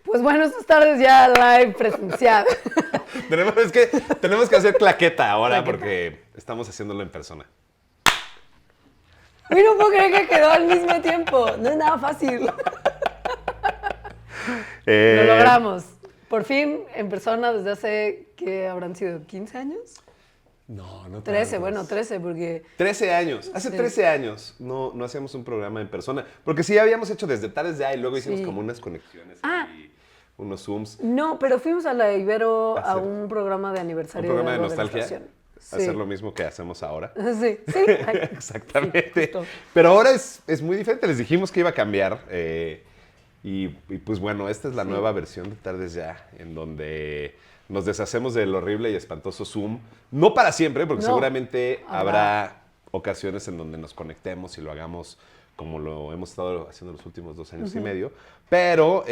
Pues bueno, estas tardes ya live presencial. Tenemos que hacer claqueta ahora porque estamos haciéndolo en persona. Uy, no puedo creer que quedó al mismo tiempo. No es nada fácil. Lo logramos. Por fin, en persona, desde hace, ¿qué habrán sido? ¿15 años? No 13, tantos. bueno, 13, porque... 13 años. Hace 13 años no hacíamos un programa en persona. Porque sí habíamos hecho desde tardes ya y luego hicimos como unas conexiones y unos Zooms. No, pero fuimos a la Ibero a un programa de aniversario. Un programa de la nostalgia. estación. Hacer lo mismo que hacemos ahora. Sí. Exactamente. Sí, pero ahora es muy diferente. Les dijimos que iba a cambiar. Y pues bueno, esta es la nueva versión de Tardes Ya, en donde nos deshacemos del horrible y espantoso Zoom. No para siempre, porque seguramente habrá ocasiones en donde nos conectemos y lo hagamos como lo hemos estado haciendo los últimos 2 años y medio. Pero,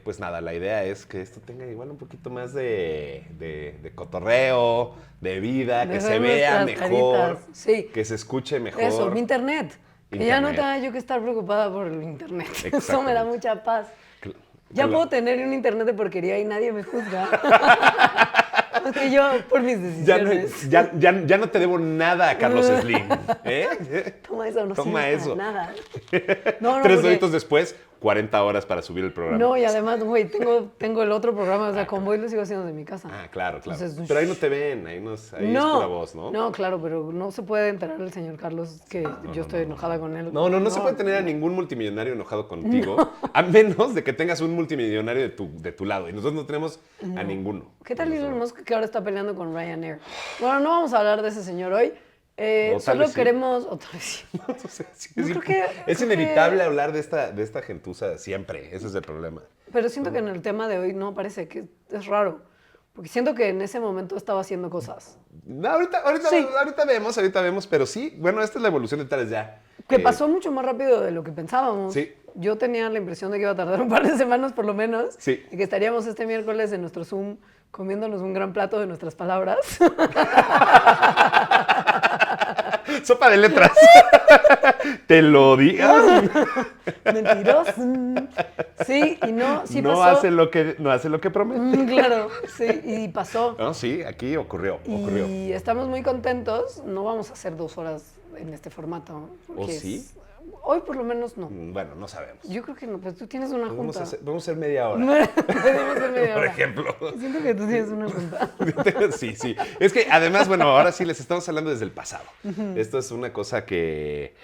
pues nada, la idea es que esto tenga igual un poquito más de cotorreo, de vida, que se vea mejor, que se escuche mejor. Eso, mi internet. Que ya no tenga yo que estar preocupada por el internet. Eso me da mucha paz. Ya puedo tener un internet de porquería y nadie me juzga. Porque yo, por mis decisiones. Ya no te debo nada a Carlos Slim. Toma eso, no Toma eso. Nada. 3 horitos después, 40 horas para subir el programa. No, y además, güey, tengo el otro programa, o sea, Convoy lo sigo haciendo de mi casa. Ah, claro. Entonces, pero ahí no te ven, ahí es pura voz, ¿no? No, claro, pero no se puede enterar el señor Carlos que yo estoy enojada con él. No se puede tener a ningún multimillonario enojado contigo, a menos de que tengas un multimillonario de tu lado. Y nosotros no tenemos a ninguno. ¿Qué tal Elon Musk que ahora está peleando con Ryanair? Bueno, no vamos a hablar de ese señor hoy. Solo queremos... Otra vez. Es inevitable hablar de esta gentuza siempre. Ese es el problema. Pero siento que en el tema de hoy no parece que es raro. Porque siento que en ese momento estaba haciendo cosas. No, ahorita vemos, pero sí, bueno, esta es la evolución de Tardes Ya. Que pasó mucho más rápido de lo que pensábamos. Sí. Yo tenía la impresión de que iba a tardar un par de semanas por lo menos. Sí. Y que estaríamos este miércoles en nuestro Zoom comiéndonos un gran plato de nuestras palabras. Sopa de letras. Te lo digo. Mentiroso. Sí, y sí no pasó. No hace lo que promete. Claro, sí, y pasó. No, sí, aquí ocurrió. Y estamos muy contentos. No vamos a hacer 2 horas en este formato. ¿O sí? Hoy por lo menos no. Bueno, no sabemos. Yo creo que no, pues tú tienes una junta. Vamos a hacer media hora. Podemos hacer media hora. Por ejemplo. Siento que tú tienes una junta. Sí. Es que además, bueno, ahora sí les estamos hablando desde el pasado. Esto es una cosa que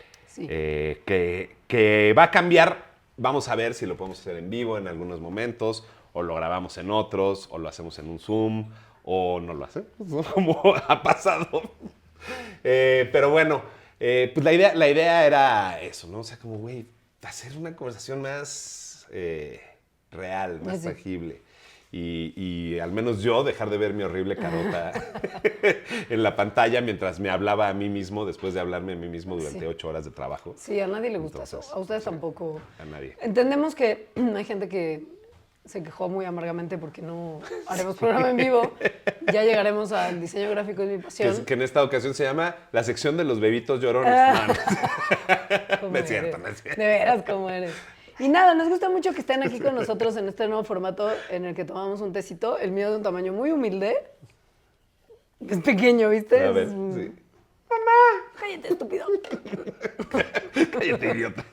va a cambiar. Vamos a ver si lo podemos hacer en vivo en algunos momentos, o lo grabamos en otros, o lo hacemos en un Zoom, o no lo hacemos, ¿no? Como ha pasado. Pero bueno, pues la idea era eso, ¿no? O sea, como, güey, hacer una conversación más real, más tangible. Y al menos yo dejar de ver mi horrible carota en la pantalla mientras me hablaba a mí mismo, después de hablarme a mí mismo durante 8 horas de trabajo. Sí, a nadie le gusta eso. A ustedes tampoco. A nadie. Entendemos que hay gente que se quejó muy amargamente porque no haremos programa en vivo. Ya llegaremos al diseño gráfico de mi pasión. Que en esta ocasión se llama la sección de los bebitos llorones. No es cierto. De veras, ¿cómo eres? Y nada, nos gusta mucho que estén aquí con nosotros en este nuevo formato en el que tomamos un tecito. El mío de un tamaño muy humilde. Es pequeño, ¿viste? A ver, sí. ¡Mamá! ¡Cállate, estúpido! Cállate, idiota.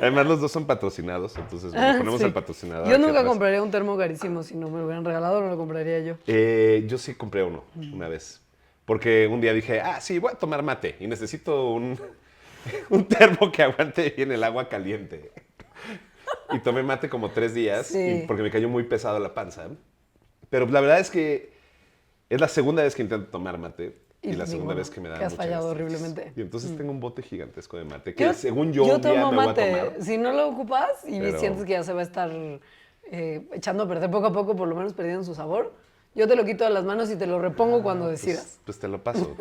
Además, los dos son patrocinados, entonces ponemos el patrocinador. Yo nunca compraría un termo carísimo. Si no me lo hubieran regalado, no lo compraría yo. Yo sí compré uno una vez. Porque un día dije, sí, voy a tomar mate y necesito un termo que aguante bien el agua caliente. Y tomé mate como 3 días porque me cayó muy pesado la panza. Pero la verdad es que es la segunda vez que intento tomar mate y la segunda vez que me da mucha has fallado estrés. horriblemente. Y entonces tengo un bote gigantesco de mate que según yo un día tomo me voy mate. a tomar. Si no lo ocupas y sientes que ya se va a estar echando a perder poco a poco, por lo menos perdiendo su sabor, yo te lo quito de las manos y te lo repongo cuando decidas. Pues te lo paso.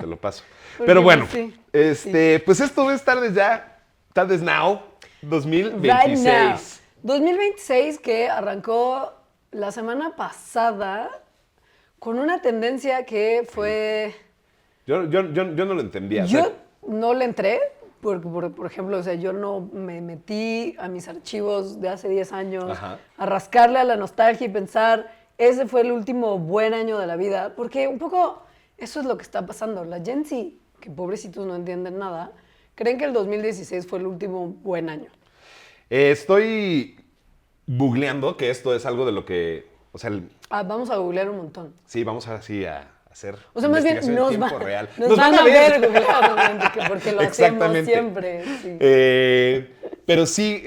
Pero bueno, sí. pues esto es Tardes Now 2026. Right now. 2026 que arrancó la semana pasada con una tendencia que fue... Yo no lo entendía. Yo no le entré, por ejemplo, o sea, yo no me metí a mis archivos de hace 10 años Ajá. a rascarle a la nostalgia y pensar, ese fue el último buen año de la vida, porque un poco eso es lo que está pasando. La Gen Z, que pobrecitos no entienden nada, creen que el 2016 fue el último buen año. Estoy googleando que esto es algo de lo que, o sea, Vamos a googlear un montón. sí, vamos así a hacer O sea, más bien investigación en tiempo real. nos van a ver googlear, porque lo hacemos siempre. Sí. Pero sí,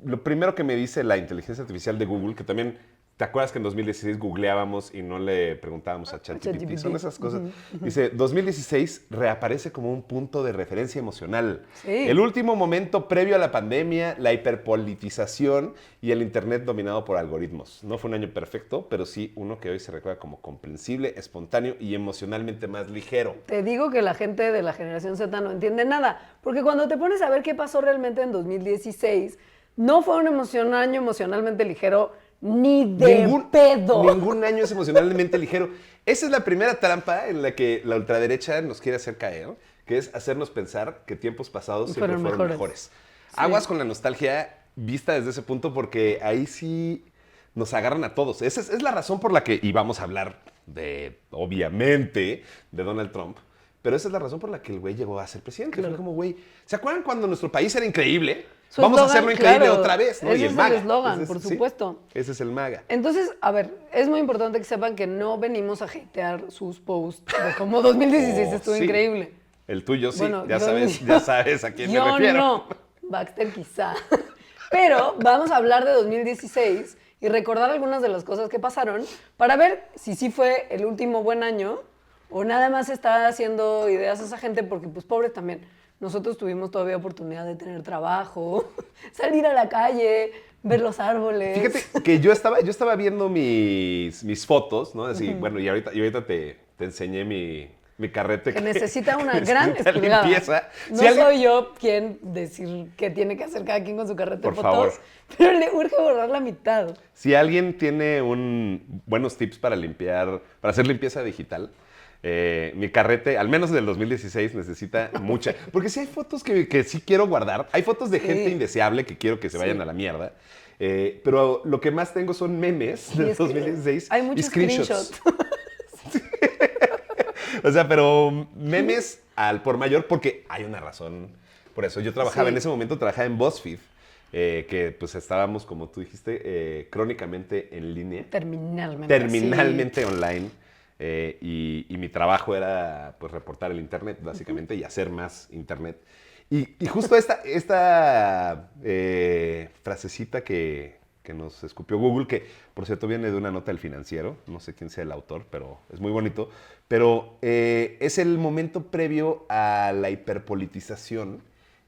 lo primero que me dice la inteligencia artificial de Google, que también, ¿te acuerdas que en 2016 googleábamos y no le preguntábamos a ChatGPT? Son esas cosas. Dice, 2016 reaparece como un punto de referencia emocional. Sí. El último momento previo a la pandemia, la hiperpolitización y el Internet dominado por algoritmos. No fue un año perfecto, pero sí uno que hoy se recuerda como comprensible, espontáneo y emocionalmente más ligero. Te digo que la gente de la generación Z no entiende nada, porque cuando te pones a ver qué pasó realmente en 2016, no fue un año emocionalmente ligero, ni de pedo. Ningún año es emocionalmente ligero. Esa es la primera trampa en la que la ultraderecha nos quiere hacer caer, que es hacernos pensar que tiempos pasados siempre fueron mejores. Sí. Aguas con la nostalgia vista desde ese punto, porque ahí sí nos agarran a todos. Esa es la razón por la que, y vamos a hablar de, obviamente, de Donald Trump, pero esa es la razón por la que el güey llegó a ser presidente. Claro. Fue como, güey, ¿se acuerdan cuando nuestro país era increíble? Vamos a hacerlo increíble otra vez, ¿no? Ese es el eslogan, por supuesto. Sí, ese es el MAGA. Entonces, a ver, es muy importante que sepan que no venimos a hatear sus posts de cómo 2016 estuvo increíble. El tuyo sí, bueno, ya sabes a quién me refiero. Yo no, Baxter quizá. Pero vamos a hablar de 2016 y recordar algunas de las cosas que pasaron para ver si sí fue el último buen año o nada más está haciendo ideas a esa gente porque, pues, pobres también. Nosotros tuvimos todavía oportunidad de tener trabajo, salir a la calle, ver los árboles. Fíjate que yo estaba viendo mis fotos, ¿no? Así, bueno, y ahorita te enseñé mi carrete. Que necesita una gran limpieza. No soy yo quien decir qué tiene que hacer cada quien con su carrete de fotos, favor. Pero le urge borrar la mitad. Si alguien tiene buenos tips para hacer limpieza digital, mi carrete, al menos del 2016, necesita mucha. Porque sí hay fotos que sí quiero guardar. Hay fotos de gente indeseable que quiero que se vayan a la mierda. Pero lo que más tengo son memes del 2016. Hay muchos screenshots. O sea, pero memes al por mayor, porque hay una razón por eso. Yo trabajaba en ese momento, trabajaba en BuzzFeed. Que pues estábamos, como tú dijiste, crónicamente en línea. Terminalmente online. Y mi trabajo era pues reportar el internet, básicamente, y hacer más internet. Y justo esta frasecita que nos escupió Google, que por cierto viene de una nota del Financiero, no sé quién sea el autor, pero es muy bonito, pero es el momento previo a la hiperpolitización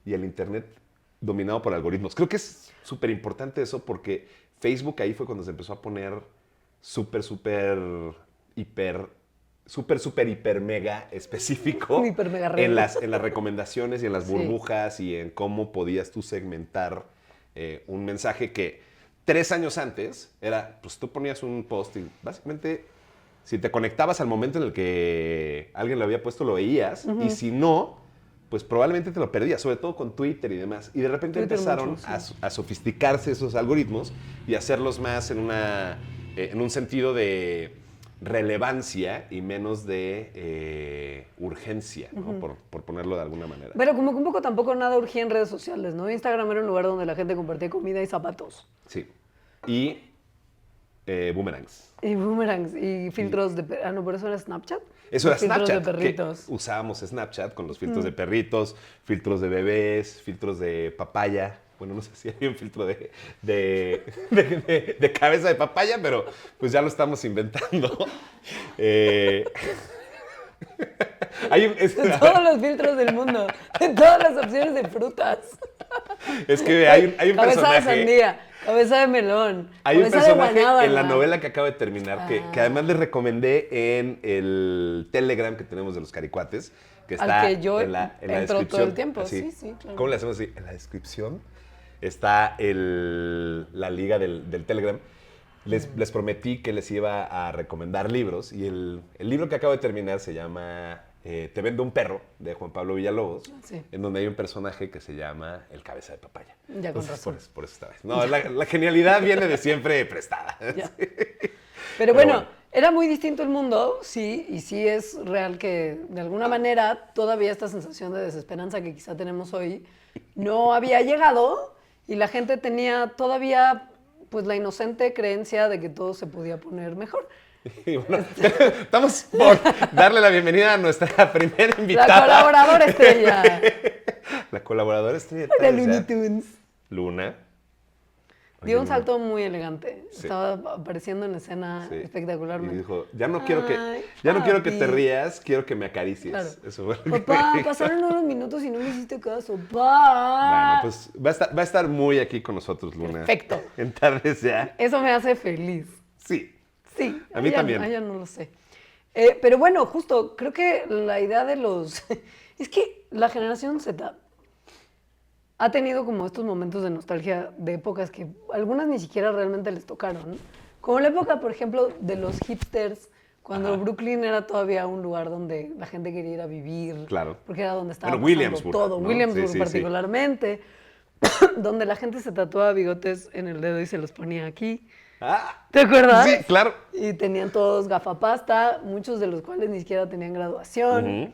y al internet dominado por algoritmos. Creo que es súper importante eso porque Facebook ahí fue cuando se empezó a poner súper hiper mega específico hiper mega en las recomendaciones y en las burbujas y en cómo podías tú segmentar un mensaje que 3 años antes era, pues tú ponías un post y básicamente si te conectabas al momento en el que alguien lo había puesto lo veías y si no, pues probablemente te lo perdías, sobre todo con Twitter y demás. Y de repente empezaron a sofisticarse esos algoritmos y hacerlos más en un sentido de relevancia y menos de urgencia, ¿no? Por ponerlo de alguna manera. Pero como que un poco tampoco nada urgía en redes sociales, ¿no? Instagram era un lugar donde la gente compartía comida y zapatos. Sí. Y boomerangs. Y boomerangs y filtros de... no, pero eso era Snapchat. Eso era filtros Snapchat. De perritos. Que usábamos Snapchat con los filtros de perritos, filtros de bebés, filtros de papaya. Bueno, no sé si hay un filtro de cabeza de papaya, pero pues ya lo estamos inventando. Todos los filtros del mundo, de todas las opciones de frutas. Es que hay un cabeza personaje... Cabeza de sandía, cabeza de melón, hay cabeza un personaje de guanábana. en la novela que acabo de terminar, que además les recomendé en el Telegram que tenemos de los Caricuates, que está al que yo en la descripción. Todo el tiempo, así. Sí, claro. ¿Cómo le hacemos así? En la descripción está la liga del Telegram. Les prometí que les iba a recomendar libros y el libro que acabo de terminar se llama Te vendo un perro, de Juan Pablo Villalobos, Sí. en donde hay un personaje que se llama el Cabeza de Papaya. Ya, con razón. Por eso esta vez. No, la genialidad viene de siempre prestada. Ya. Sí. Pero bueno, era muy distinto el mundo, sí, y sí es real que de alguna manera todavía esta sensación de desesperanza que quizá tenemos hoy no había llegado y la gente tenía todavía pues la inocente creencia de que todo se podía poner mejor. Y bueno, estamos por darle la bienvenida a nuestra primera invitada. La colaboradora estrella. La colaboradora estrella. De Looney Tunes. Luna. Dio un salto muy elegante. Sí. Estaba apareciendo en escena Sí. espectacularmente. Y dijo, ya no quiero que papi. te rías, quiero que me acaricies. Claro. Eso fue lo que Papá, dijo. pasaron unos minutos y no me hiciste caso. Pa. Bueno, pues va a estar muy aquí con nosotros, Luna. Perfecto. En tardes ya. Eso me hace feliz. Sí. Sí. A mí también. Ya no lo sé. Pero bueno, justo, creo que la idea de los... es que la generación Z ha tenido como estos momentos de nostalgia de épocas que algunas ni siquiera realmente les tocaron. Como la época, por ejemplo, de los hipsters, cuando Ajá. Brooklyn era todavía un lugar donde la gente quería ir a vivir. Claro. Porque era donde estaba Bueno, pasando Williamsburg, todo. ¿no? Williamsburg Sí, sí, sí. particularmente. Donde la gente se tatuaba bigotes en el dedo y se los ponía aquí. Ah, ¿Te acuerdas? sí, claro. Y tenían todos gafapasta, muchos de los cuales ni siquiera tenían graduación. Ujú.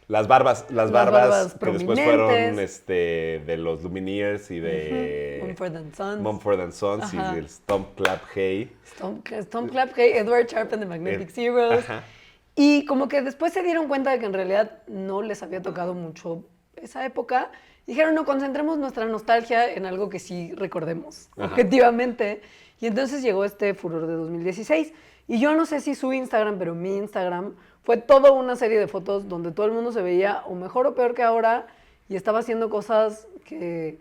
Las barbas barbas que después fueron prominentes. de los Lumineers y de Mumford & Sons. Mumford & Sons y Ajá. del Stomp Clap Hey. Stomp Clap Hey, Edward Sharpe and the Magnetic Zeros. Ajá. Y como que después se dieron cuenta de que en realidad no les había tocado mucho esa época. Dijeron, no, concentremos nuestra nostalgia en algo que sí recordemos, Ajá. objetivamente. Y entonces llegó este furor de 2016. Y yo no sé si su Instagram, pero mi Instagram fue toda una serie de fotos donde todo el mundo se veía o mejor o peor que ahora y estaba haciendo cosas que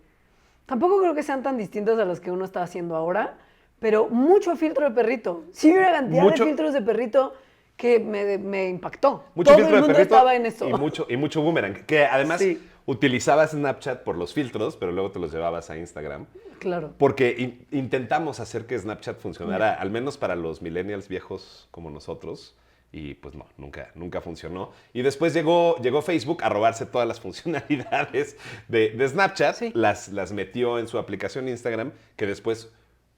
tampoco creo que sean tan distintas a las que uno está haciendo ahora, pero mucho filtro de perrito. Sí, una cantidad de filtros de perrito que me impactó. Mucho Todo filtro el de mundo perrito estaba en eso. y mucho boomerang. Que además Sí. utilizabas Snapchat por los filtros, pero luego te los llevabas a Instagram. Claro. Porque intentamos hacer que Snapchat funcionara, al menos para los millennials viejos como nosotros. Y pues no, nunca funcionó. Y después llegó Facebook a robarse todas las funcionalidades de Snapchat. Sí. Las metió en su aplicación Instagram, que después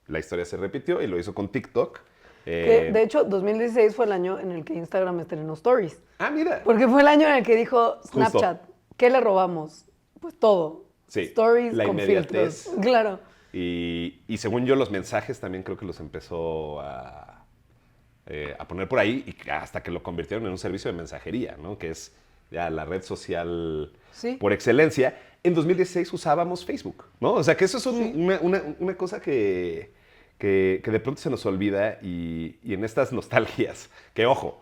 la historia se repitió y lo hizo con TikTok. Que, de hecho, 2016 fue el año en el que Instagram estrenó Stories. Ah, mira. Porque fue el año en el que dijo Snapchat, ¿qué le robamos? Pues todo. Sí, Stories la con inmediatez. filtros. Claro. Y según yo, los mensajes también creo que los empezó a poner por ahí y hasta que lo convirtieron en un servicio de mensajería, ¿no? Que es ya la red social Sí. por excelencia. En 2016 usábamos Facebook, ¿no? O sea, que eso es una cosa que de pronto se nos olvida y en estas nostalgias, que ojo,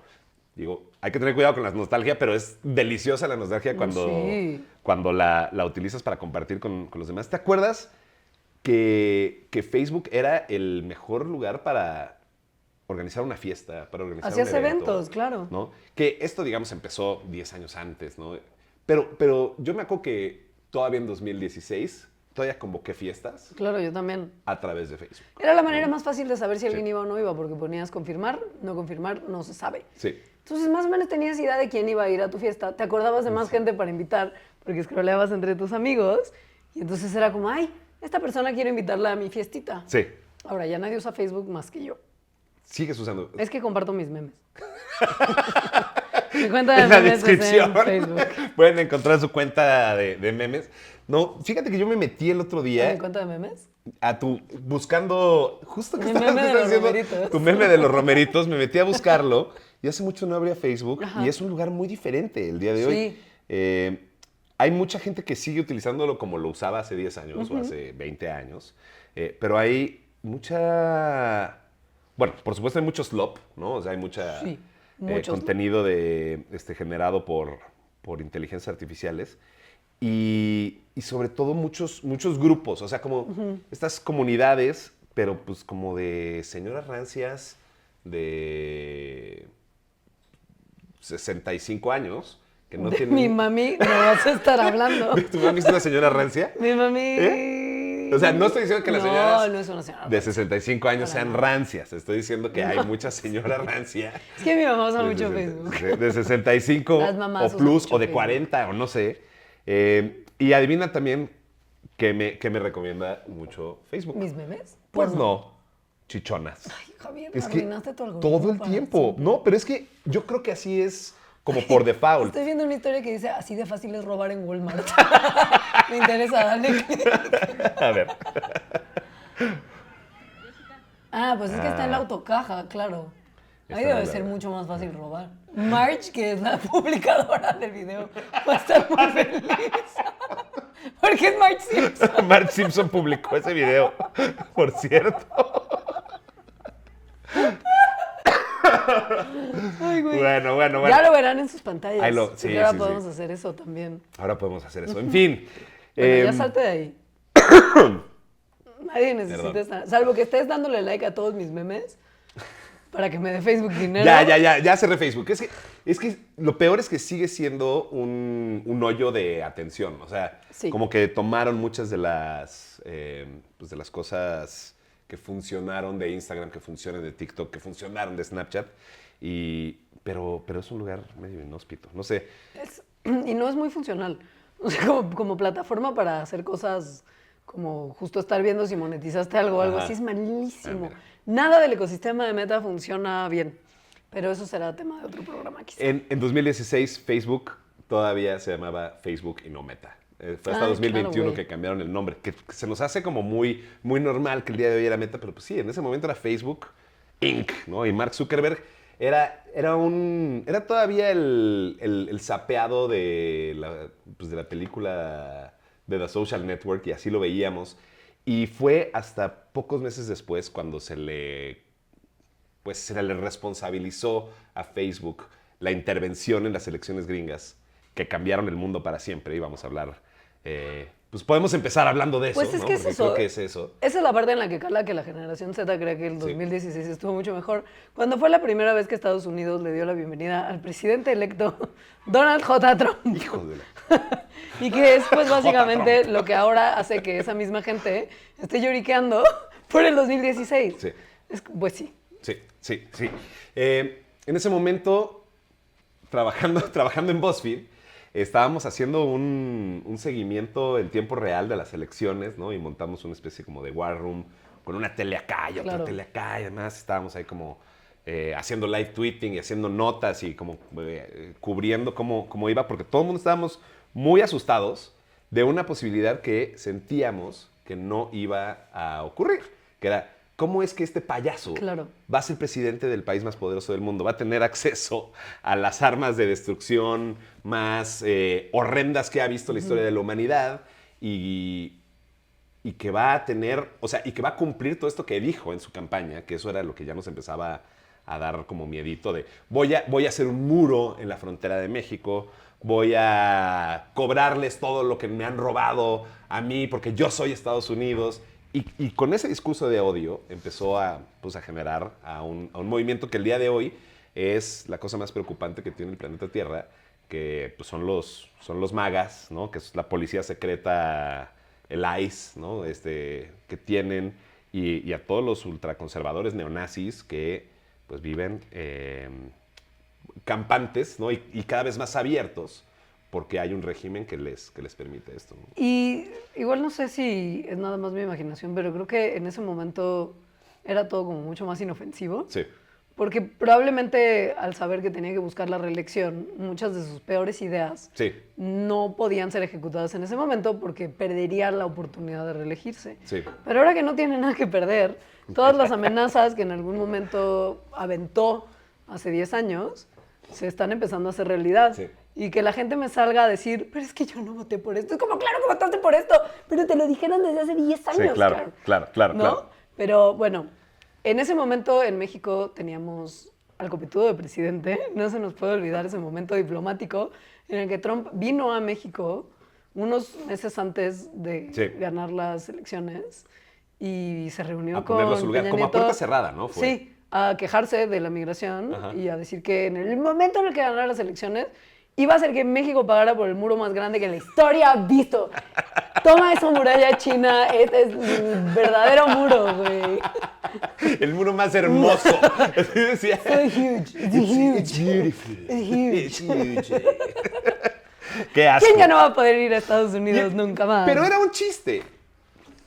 digo, hay que tener cuidado con la nostalgia, pero es deliciosa la nostalgia cuando la utilizas para compartir con los demás. ¿Te acuerdas que Facebook era el mejor lugar para organizar una fiesta, para organizar Hacías un evento, eventos, claro. ¿no? Que esto, digamos, empezó 10 años antes, ¿no? Pero yo me acuerdo que todavía en 2016 todavía convoqué fiestas Claro, yo también. a través de Facebook. Era la manera más fácil de saber si alguien Sí. iba o no iba, porque ponías confirmar, no se sabe. Sí. Entonces, más o menos tenías idea de quién iba a ir a tu fiesta. Te acordabas de más gente para invitar, porque scrolleabas entre tus amigos. Y entonces era como, ay, esta persona quiero invitarla a mi fiestita. Sí. Ahora, ya nadie usa Facebook más que yo. Sigues usando. Es que comparto mis memes. Mi cuenta de En la memes es descripción en Facebook. pueden encontrar su cuenta de memes. No, fíjate que yo me metí el otro ¿Mi día cuenta de memes? buscando, justo que Mi estabas meme de los diciendo, romeritos. tu meme de los romeritos, me metí a buscarlo y hace mucho no abría Facebook Ajá. y es un lugar muy diferente el día de hoy. Sí. Hay mucha gente que sigue utilizándolo como lo usaba hace 10 años o hace 20 años, pero hay mucha... Bueno, por supuesto hay mucho slop, ¿no? O sea, hay mucha Sí, mucho slop. contenido generado por inteligencias artificiales y sobre todo muchos grupos, o sea, como estas comunidades, pero pues como de señoras rancias de 65 años que no De tienen... mi mami no vas a estar hablando. ¿Tu mami es una señora rancia? Mi mami... O sea, no estoy diciendo que las señoras no es una señora de 65 años Para sean nada. rancias. Estoy diciendo que hay muchas señoras rancias. Es que mi mamá usa mucho Facebook. De 65 Las mamás o usan plus, mucho o de Facebook. 40, o no sé. Y adivina también que me recomienda mucho Facebook. ¿Mis memes? Pues Porno. no, chichonas. Ay, Javier, Es que arruinaste tu algoritmo todo el para tiempo. siempre. No, pero es que yo creo que así es como por default. Estoy viendo una historia que dice, así de fácil es robar en Walmart. Me interesa, dale clic. A ver. Ah, pues es que está en la autocaja, claro. Ahí Esa debe no la ser veo. mucho más fácil robar. Marge, que es la publicadora del video, va a estar muy feliz. Porque es Marge Simpson. Mark Simpson publicó ese video, por cierto. Ay, güey. Bueno. Ya lo verán en sus pantallas. Ahí lo- Porque sí, ahora sí, podemos sí. hacer eso también. Ahora podemos hacer eso. En fin. Bueno, ya em, salte de ahí. Nadie necesita Perdón. estar. Salvo que estés dándole like a todos mis memes para que me dé Facebook dinero. Ya cerré Facebook. Es que lo peor es que sigue siendo un hoyo de atención. O sea, Sí. como que tomaron muchas de pues de las cosas que funcionaron de Instagram, que funcionan de TikTok, que funcionaron de Snapchat. Pero es un lugar medio inhóspito. No sé. Y no es muy funcional. O sea, como plataforma para hacer cosas como justo estar viendo si monetizaste algo o algo Ajá. así es malísimo. mira. Nada del ecosistema de Meta funciona bien. Pero eso será tema de otro programa quizá. En 2016, Facebook todavía se llamaba Facebook y no Meta. Fue hasta Ah, 2021 claro, güey. que cambiaron el nombre. Que se nos hace como muy normal que el día de hoy era Meta, pero pues sí, en ese momento era Facebook Inc., ¿no? Y Mark Zuckerberg era todavía el sapeado de la película de The Social Network, y así lo veíamos. Y fue hasta pocos meses después cuando se le responsabilizó a Facebook la intervención en las elecciones gringas que cambiaron el mundo para siempre. Y vamos a hablar, pues podemos empezar hablando de eso, Pues es ¿no? que es Porque eso. creo que es eso. Esa es la parte en la que cala que la generación Z cree que el Sí. 2016 estuvo mucho mejor. Cuando fue la primera vez que Estados Unidos le dio la bienvenida al presidente electo Donald J. Trump. Hijos de la... Y que es pues básicamente lo que ahora hace que esa misma gente esté lloriqueando por el 2016. Sí. Pues sí. Sí. En ese momento, trabajando en BuzzFeed, estábamos haciendo un seguimiento en tiempo real de las elecciones, ¿no? Y montamos una especie como de war room con una tele acá y otra Claro. tele acá. Y además estábamos ahí como haciendo live tweeting y haciendo notas y como cubriendo cómo iba, porque todo el mundo estábamos muy asustados de una posibilidad que sentíamos que no iba a ocurrir, que era, ¿cómo es que este payaso Claro. va a ser presidente del país más poderoso del mundo? Va a tener acceso a las armas de destrucción más horrendas que ha visto la historia de la humanidad y que va a tener, o sea, y que va a cumplir todo esto que dijo en su campaña, que eso era lo que ya nos empezaba a dar como miedito de voy a hacer un muro en la frontera de México, voy a cobrarles todo lo que me han robado a mí porque yo soy Estados Unidos. Y con ese discurso de odio empezó a generar a un movimiento que el día de hoy es la cosa más preocupante que tiene el planeta Tierra, que pues, son los magas, ¿no? Que es la policía secreta, el ICE, ¿no? Que tienen, y a todos los ultraconservadores neonazis que pues, viven campantes, ¿no? Y cada vez más abiertos, porque hay un régimen que les permite esto, ¿no? Y igual no sé si es nada más mi imaginación, pero creo que en ese momento era todo como mucho más inofensivo. Sí, Porque probablemente al saber que tenía que buscar la reelección, muchas de sus peores ideas sí, no podían ser ejecutadas en ese momento porque perdería la oportunidad de reelegirse. sí. Pero ahora que no tiene nada que perder, todas las amenazas que en algún momento aventó hace 10 años se están empezando a hacer realidad. Sí. Y que la gente me salga a decir, pero es que yo no voté por esto. Es como, claro que votaste por esto, pero te lo dijeron desde hace 10 años. Sí, claro. ¿No? Pero bueno, en ese momento en México teníamos al copitudo de presidente. No se nos puede olvidar ese momento diplomático en el que Trump vino a México unos meses antes de Sí. ganar las elecciones y se reunió A con ponerlo a su lugar, Peña como a Nieto. puerta cerrada, ¿no? Fue. Sí, a quejarse de la migración Ajá. y a decir que en el momento en el que ganara las elecciones iba a ser que México pagara por el muro más grande que la historia ha visto. Toma esa muralla china, este es el verdadero muro, güey. El muro más hermoso. Así decía. So huge, it's huge. It's beautiful. It's huge. It's huge. Qué asco. ¿Quién ya no va a poder ir a Estados Unidos nunca más? Pero era un chiste.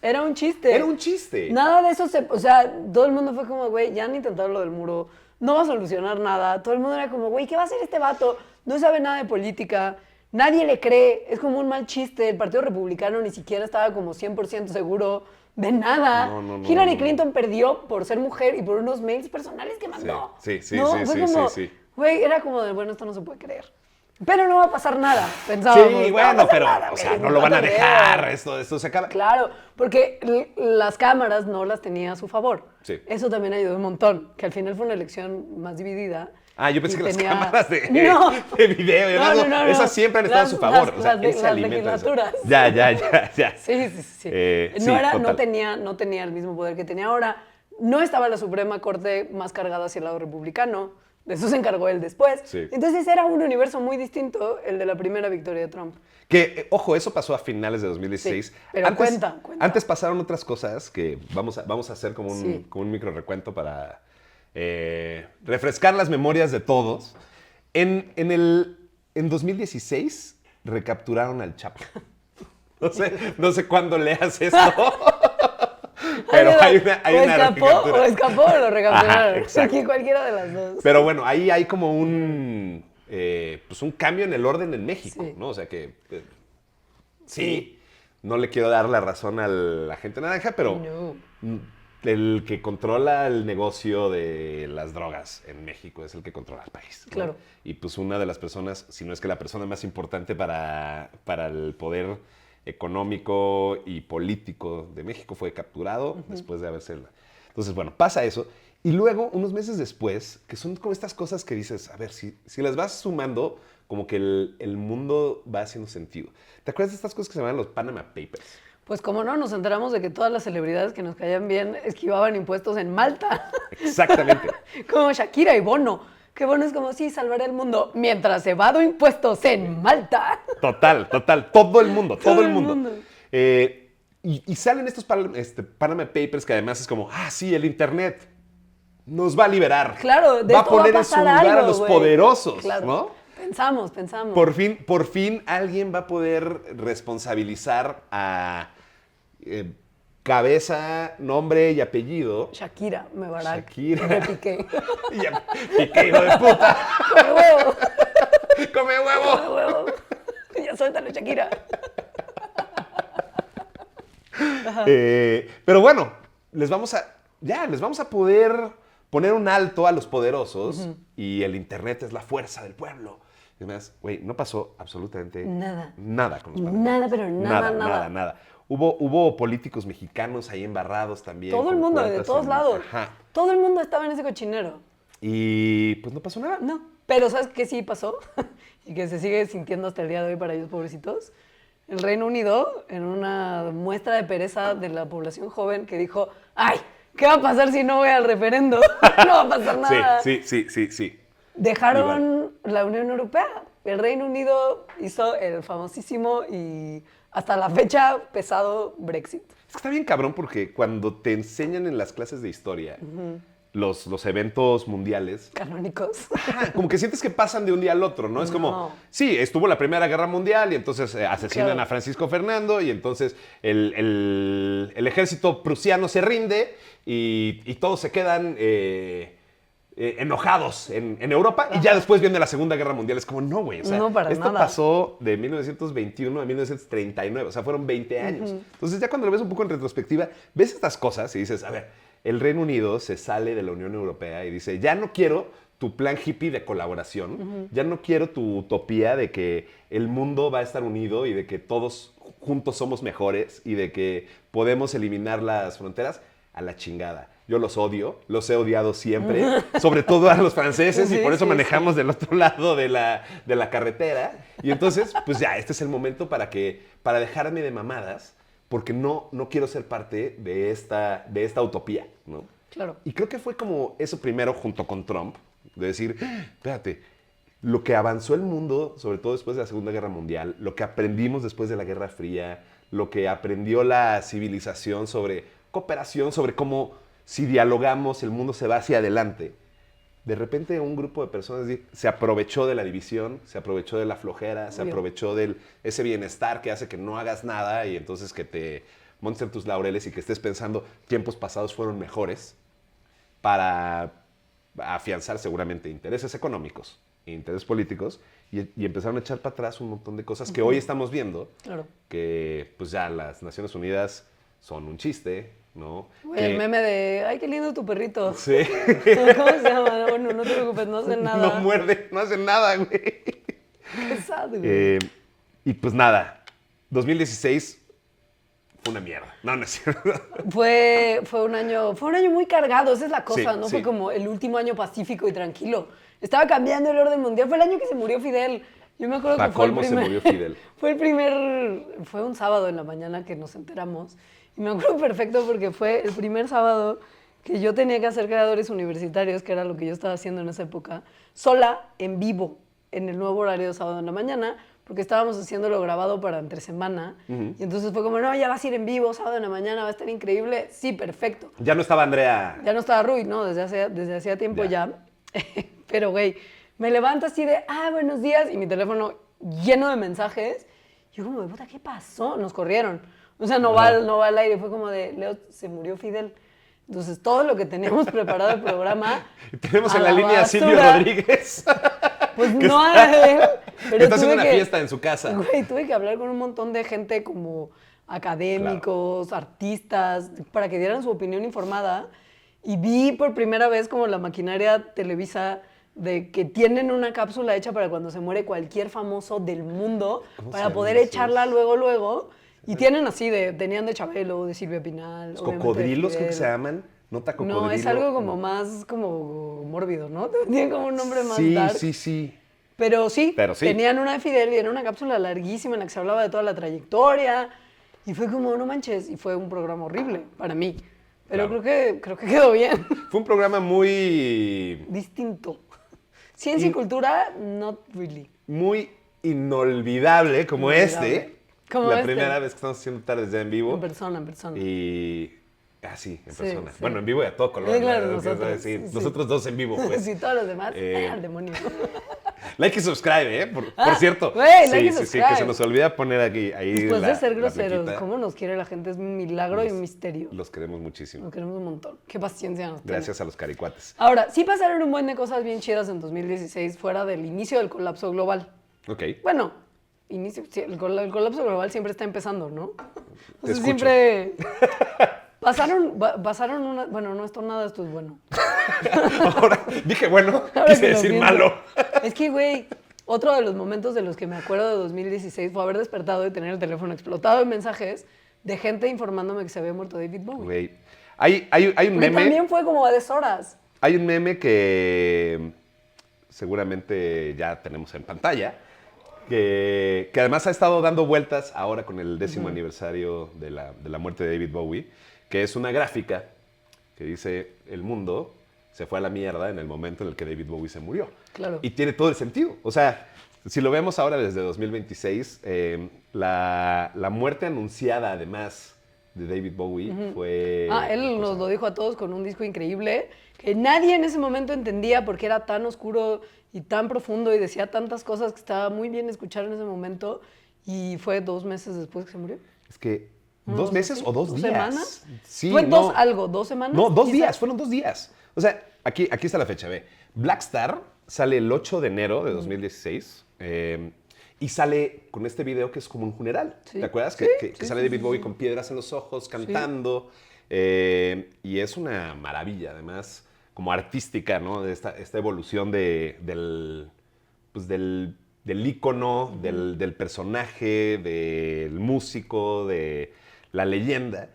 Era un chiste. Era un chiste. Nada de eso o sea, todo el mundo fue como, güey, ya han intentado lo del muro, no va a solucionar nada. Todo el mundo era como, güey, ¿qué va a hacer este vato? No sabe nada de política, nadie le cree, es como un mal chiste. El Partido Republicano ni siquiera estaba como 100% seguro de nada. No, Hillary Clinton perdió por ser mujer y por unos mails personales que mandó. Sí. Güey, era como de, bueno, esto no se puede creer. Pero no va a pasar nada, pensábamos. Sí, bueno, no pero, nada, o sea, güey, no lo van a te dejar, creo. esto se acaba. Claro, porque las cámaras no las tenía a su favor. Sí. Eso también ayudó un montón, que al final fue una elección más dividida. Ah, yo pensé y que tenía- las cámaras de No, video, no. esas siempre han estado a su favor. Las- o sea, las- él se las alimenta de eso. legislaturas. Ya. Sí. Sí, No total. tenía el mismo poder que tenía ahora. No estaba la Suprema Corte más cargada hacia el lado republicano. De eso se encargó él después. Sí. Entonces era un universo muy distinto el de la primera victoria de Trump. Que, ojo, eso pasó a finales de 2016. Sí, pero cuenta. Antes pasaron otras cosas que vamos a hacer como Sí. como un micro recuento para refrescar las memorias de todos. En 2016 recapturaron al Chapo. No sé cuándo leas esto. Pero hay una o escapó o lo recapturaron. Ajá, exacto. Aquí cualquiera de las dos. Pero bueno, ahí hay como un cambio en el orden en México, Sí. ¿no? O sea que sí, no le quiero dar la razón a la gente naranja, pero No. el que controla el negocio de las drogas en México es el que controla el país, ¿no? Claro. Y pues una de las personas, si no es que la persona más importante para el poder económico y político de México fue capturado después de haberse... Entonces, bueno, pasa eso. Y luego, unos meses después, que son como estas cosas que dices, a ver, si las vas sumando, como que el mundo va haciendo sentido. ¿Te acuerdas de estas cosas que se llaman los Panama Papers? Pues como no, nos enteramos de que todas las celebridades que nos caían bien esquivaban impuestos en Malta. Exactamente. Como Shakira y Bono. Que Bono es como, sí, salvaré el mundo mientras evado impuestos en Malta. Total. Todo el mundo. Todo el mundo. Y salen estos Panama Papers que además es como, sí, el Internet nos va a liberar. Claro, de va a esto va a poner en su pasar lugar algo, a los güey. poderosos, Claro. ¿no? Pensamos. Por fin alguien va a poder responsabilizar a cabeza, nombre y apellido. Shakira, Mebarak. Shakira. Me piqué. Y qué hijo de puta. ¡Come huevo! ¡Come huevo! ¡Come huevo! Ya suéltalo, Shakira. Pero bueno, les vamos a poder poner un alto a los poderosos y el Internet es la fuerza del pueblo. Y además, güey, no pasó absolutamente nada con los Panama. Nada, pero nada. Hubo políticos mexicanos ahí embarrados también. Todo el con mundo, de cuentas todos lados. Ajá. Todo el mundo estaba en ese cochinero. Y pues no pasó nada. No, pero ¿sabes qué sí pasó? Y que se sigue sintiendo hasta el día de hoy para ellos, pobrecitos. El Reino Unido, en una muestra de pereza de la población joven, que dijo, ¡ay! ¿Qué va a pasar si no voy al referendo? No va a pasar nada. Sí. Dejaron la Unión Europea. El Reino Unido hizo el famosísimo y hasta la fecha pesado Brexit. Es que está bien cabrón porque cuando te enseñan en las clases de historia los eventos mundiales, Canónicos. como que sientes que pasan de un día al otro, ¿no? Es como, sí, estuvo la Primera Guerra Mundial y entonces asesinan Claro. a Francisco Fernando y entonces el ejército prusiano se rinde y todos se quedan enojados en Europa y ya después viene la Segunda Guerra Mundial. Es como, no, güey, o sea, No, para esto nada. pasó de 1921 a 1939, o sea, fueron 20 años. Entonces ya cuando lo ves un poco en retrospectiva, ves estas cosas y dices, a ver, el Reino Unido se sale de la Unión Europea y dice, ya no quiero tu plan hippie de colaboración, ya no quiero tu utopía de que el mundo va a estar unido y de que todos juntos somos mejores y de que podemos eliminar las fronteras. A la chingada. Yo los odio, los he odiado siempre, sobre todo a los franceses, y por eso manejamos del otro lado de la carretera. Y entonces, pues ya, este es el momento para dejarme de mamadas, porque no quiero ser parte de esta utopía, ¿no? Claro. Y creo que fue como eso primero junto con Trump, de decir, espérate, lo que avanzó el mundo, sobre todo después de la Segunda Guerra Mundial, lo que aprendimos después de la Guerra Fría, lo que aprendió la civilización sobre cooperación, sobre cómo si dialogamos el mundo se va hacia adelante. De repente un grupo de personas se aprovechó de la división, se aprovechó de la flojera, se aprovechó de ese bienestar que hace que no hagas nada y entonces que te montes en tus laureles y que estés pensando tiempos pasados fueron mejores para afianzar seguramente intereses económicos e intereses políticos y empezaron a echar para atrás un montón de cosas que hoy estamos viendo, que pues ya las Naciones Unidas son un chiste, ¿no? El meme de, ay, qué lindo tu perrito. Sí. ¿Cómo se llama? Bueno, no te preocupes, no hacen nada. No muerde, no hacen nada, güey. Qué sad, güey. Y pues nada, 2016 fue una mierda. No es cierto. Fue un año muy cargado, esa es la cosa, Sí, ¿no? sí. Fue como el último año pacífico y tranquilo. Estaba cambiando el orden mundial. Fue el año que se murió Fidel. Yo me acuerdo Pa' que fue el colmo se primer... murió Fidel. Fue un sábado en la mañana que nos enteramos. Y me acuerdo perfecto porque fue el primer sábado que yo tenía que hacer creadores universitarios, que era lo que yo estaba haciendo en esa época, sola, en vivo, en el nuevo horario de sábado en la mañana, porque estábamos haciéndolo grabado para entre semana. Y entonces fue como, no, ya vas a ir en vivo, sábado en la mañana, va a estar increíble. Sí, perfecto. Ya no estaba Andrea. Ya no estaba Rui, ¿no? Desde hacía tiempo ya. Pero, güey, me levanto así de, buenos días, y mi teléfono lleno de mensajes. Yo como, de puta, ¿qué pasó? Nos corrieron. O sea, no va al aire. Fue como de, Leo, se murió Fidel. Entonces, todo lo que teníamos preparado el programa... Tenemos en la línea a Silvio Rodríguez. Pues no a él. Pero está haciendo una fiesta en su casa. Güey, tuve que hablar con un montón de gente como académicos, artistas, para que dieran su opinión informada. Y vi por primera vez como la maquinaria Televisa de que tienen una cápsula hecha para cuando se muere cualquier famoso del mundo, para poder echarla luego. Y tienen así, tenían de Chabelo, de Silvia Pinal. Los cocodrilos, creo que se llaman. Nota cocodrilo. No, es algo como más como mórbido, ¿no? Tiene como un nombre más dark. Sí. Pero sí, tenían una de Fidel y era una cápsula larguísima en la que se hablaba de toda la trayectoria. Y fue como, no manches, y fue un programa horrible para mí. Pero creo que quedó bien. Fue un programa muy... distinto. Ciencia y cultura, not really. Muy inolvidable, como este. Como la primera vez que estamos haciendo tardes ya en vivo. En persona. Y... sí, en persona. Sí. Bueno, en vivo y a todo color. Claro, nosotros dos en vivo, pues. Sí, todos los demás, al demonio. Like y subscribe, ¿eh? Por cierto. Güey, like y subscribe. Que se nos olvida poner ahí después de ser groseros, ¿cómo nos quiere la gente? Es un milagro y un misterio. Los queremos muchísimo. Los queremos un montón. Qué paciencia nos tienen. Gracias a los caricuates. Ahora, sí pasaron un buen de cosas bien chidas en 2016 fuera del inicio del colapso global. Ok. Bueno, el colapso global siempre está empezando, ¿no? Te escucho. Siempre... Pasaron una... Bueno, no, nada esto es bueno. Ahora, dije bueno, Ahora quise que lo decir pienso. malo. Es que, güey, otro de los momentos de los que me acuerdo de 2016 fue haber despertado y tener el teléfono explotado de mensajes de gente informándome que se había muerto David Bowie. Güey, hay un meme... También fue como a deshoras. Hay un meme que seguramente ya tenemos en pantalla, que además ha estado dando vueltas ahora con el 10º aniversario de la muerte de David Bowie, que es una gráfica que dice, el mundo se fue a la mierda en el momento en el que David Bowie se murió. Claro. Y tiene todo el sentido. O sea, si lo vemos ahora desde 2026, la muerte anunciada además de David Bowie fue... Él nos lo dijo a todos con un disco increíble que nadie en ese momento entendía porque era tan oscuro y tan profundo y decía tantas cosas que estaba muy bien escuchar en ese momento, y fue 2 meses después que se murió. Es que... ¿2 meses o 2 días? ¿Semanas? Sí, ¿Fue no. 2 semanas? No, 2 quizás. días, fueron 2 días. O sea, aquí está la fecha, ve. Black Star sale el 8 de enero de 2016 y sale con este video que es como un funeral. Sí. ¿Te acuerdas? Sí, que sale David Bowie con piedras en los ojos, cantando. Y es una maravilla, además, como artística, ¿no? De esta evolución del ícono, del personaje, del músico, de la leyenda,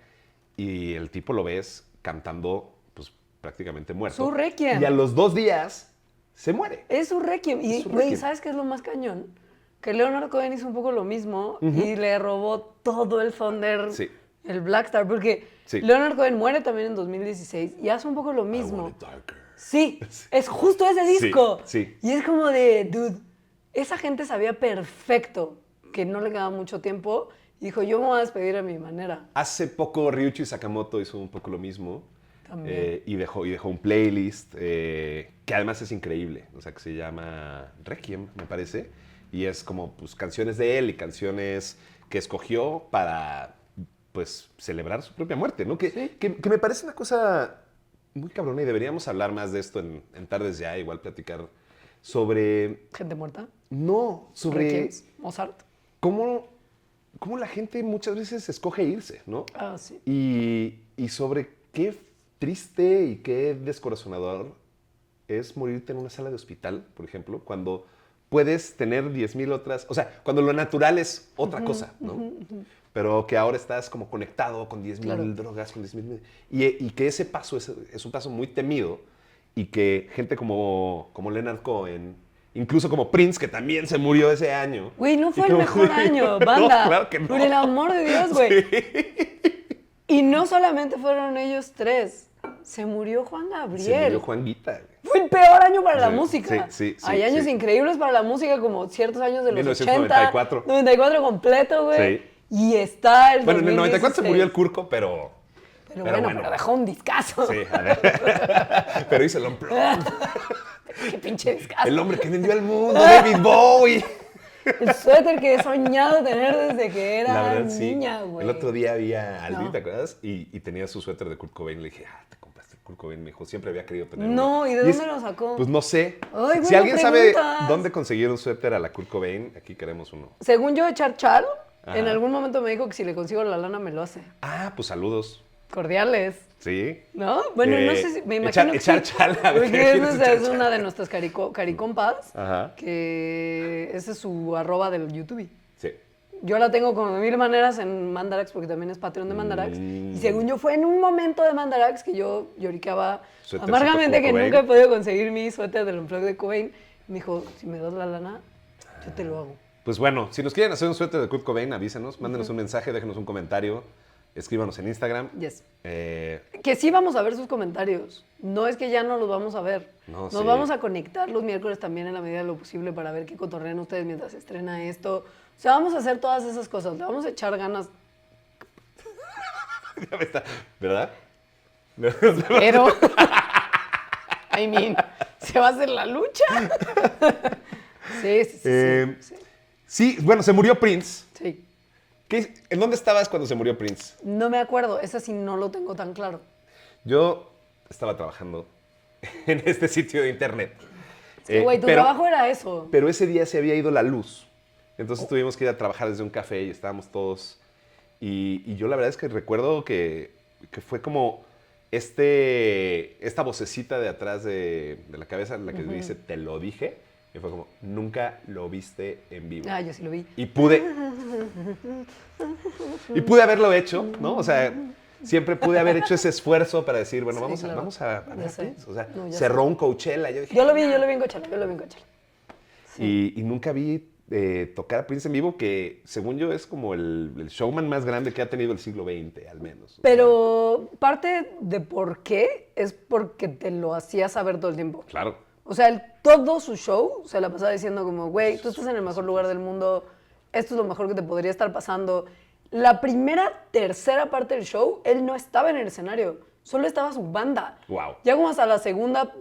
y el tipo lo ves cantando pues prácticamente muerto. Su requiem. Y a los 2 días se muere. Es su requiem. Y, güey, ¿sabes qué es lo más cañón? Que Leonard Cohen hizo un poco lo mismo y le robó todo el thunder, el Black Star, porque Leonard Cohen muere también en 2016 y hace un poco lo mismo. Sí, es justo ese disco. Sí. Y es como de, dude, esa gente sabía perfecto que no le quedaba mucho tiempo Y dijo, yo me voy a despedir a mi manera. Hace poco Ryuichi Sakamoto hizo un poco lo mismo. También. Y dejó un playlist que además es increíble. O sea, que se llama Requiem, me parece. Y es como pues, canciones de él y canciones que escogió para pues, celebrar su propia muerte, ¿no? Que me parece una cosa muy cabrona y deberíamos hablar más de esto en Tardes Ya, igual platicar sobre... ¿Gente muerta? No, sobre... ¿Requiems? ¿Mozart? ¿Cómo la gente muchas veces escoge irse, ¿no? Ah, sí. Y sobre qué triste y qué descorazonador es morirte en una sala de hospital, por ejemplo, cuando puedes tener 10,000 otras... O sea, cuando lo natural es otra cosa, ¿no? Pero que ahora estás como conectado con 10,000 drogas, con 10,000... Y que ese paso es un paso muy temido y que gente como Leonard Cohen, incluso como Prince, que también se murió ese año. Güey, no fue el mejor año, banda. No, claro que no. Por el amor de Dios, güey. Sí. Y no solamente fueron ellos tres. Se murió Juan Gabriel. Se murió Juanguita, güey. Fue el peor año para la Sí, música. sí, Hay años increíbles para la música, como ciertos años de los 1994. 80. 94 completo, güey. Sí. Y está el Bueno, en el 2016. 94 se murió el Curco, pero Pero dejó un discazo. Sí, a ver. Pero hizo el unplugged. Qué pinche discazo. El hombre que vendió al mundo, David Bowie. El suéter que he soñado tener desde que era La verdad, niña, sí. güey. El otro día había Aldi, No. ¿te acuerdas? Y tenía su suéter de Kurt Cobain. Le dije, te compraste el Kurt Cobain. Me dijo, siempre había querido tener No, uno. ¿y de dónde lo sacó? Pues no sé. Ay, Si bueno, alguien sabe preguntas. dónde conseguir un suéter a la Kurt Cobain, aquí queremos uno. Según yo, echar chal, Ajá. en algún momento me dijo que si le consigo la lana me lo hace. Ah, pues saludos. Cordiales. Sí. ¿No? Bueno, no sé si. Me imagino echar que sí. chal, a ver, Porque ¿qué quieres es echar una chal? de nuestras caricompas. Ajá. Que ese es su @, del YouTube. Sí. Yo la tengo como de 1000 maneras en Mandarax porque también es Patreon de Mandarax. Mm. Y según yo fue en un momento de Mandarax que yo lloriqueaba Suétercito amargamente Kurt que Cobain. nunca he podido conseguir mi suéter del Unplugged de Cobain. Me dijo, si me das la lana, yo te lo hago. Pues bueno, si nos quieren hacer un suéter de Kurt Cobain, avísenos, mándenos un mensaje, déjenos un comentario, escríbanos en Instagram. Yes. Eh, Que sí vamos a ver sus comentarios. No es que ya no los vamos a ver. No, Nos sí. vamos a conectar los miércoles también en la medida de lo posible para ver qué cotorrean ustedes mientras se estrena esto. O sea, vamos a hacer todas esas cosas. Le vamos a echar ganas. ya me está, ¿verdad? Pero, I mean, ¿se va a hacer la lucha? Sí. Sí, bueno, se murió Prince. Sí. ¿En dónde estabas cuando se murió Prince? No me acuerdo. Esa sí no lo tengo tan claro. Yo estaba trabajando en este sitio de internet. Güey, tu trabajo era eso. Pero ese día se había ido la luz. Entonces tuvimos que ir a trabajar desde un café y estábamos todos. Y yo la verdad es que recuerdo que fue como esta vocecita de atrás de la cabeza en la que dice, te lo dije. Y fue como, nunca lo viste en vivo. Ah, yo sí lo vi. Y pude haberlo hecho, ¿no? O sea, siempre pude haber hecho ese esfuerzo para decir, bueno, Sí, vamos a ver Ya a sé. Prince. O sea, No, ya cerró un Coachella. Yo dije, Yo lo vi en Coachella. y nunca vi tocar a Prince en vivo, que según yo es como el showman más grande que ha tenido el siglo XX, al menos. Pero parte de por qué es porque te lo hacía saber todo el tiempo. Claro. O sea, todo su show se la pasaba diciendo como, güey, tú estás en el mejor lugar del mundo, esto es lo mejor que te podría estar pasando. La tercera parte del show, él no estaba en el escenario, solo estaba su banda. Wow. Ya como hasta la segunda,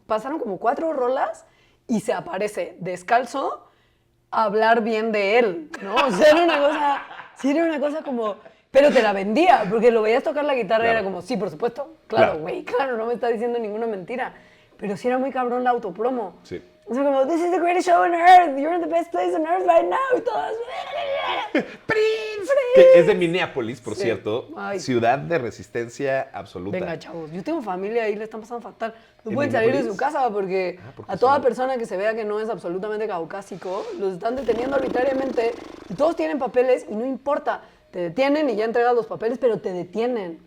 pasaron como 4 rolas y se aparece descalzo a hablar bien de él, ¿no? O sea, era una cosa como... Pero te la vendía, porque lo veías tocar la guitarra y Claro. era como, sí, por supuesto, Claro. claro, güey, claro, no me está diciendo ninguna mentira. Pero sí era muy cabrón la autopromo. Sí. O sea, como, this is the greatest show on earth, you're in the best place on earth right now, y todas... ¡Prince! Que es de Minneapolis, por Sí. cierto. Ay. Ciudad de resistencia absoluta. Venga, chavos, yo tengo familia ahí, le están pasando fatal. No ¿En pueden salir de Minneapolis? su casa porque ¿por qué a toda son? persona que se vea que no es absolutamente caucásico, los están deteniendo arbitrariamente y todos tienen papeles y no importa. Te detienen y ya entregas los papeles, pero te detienen.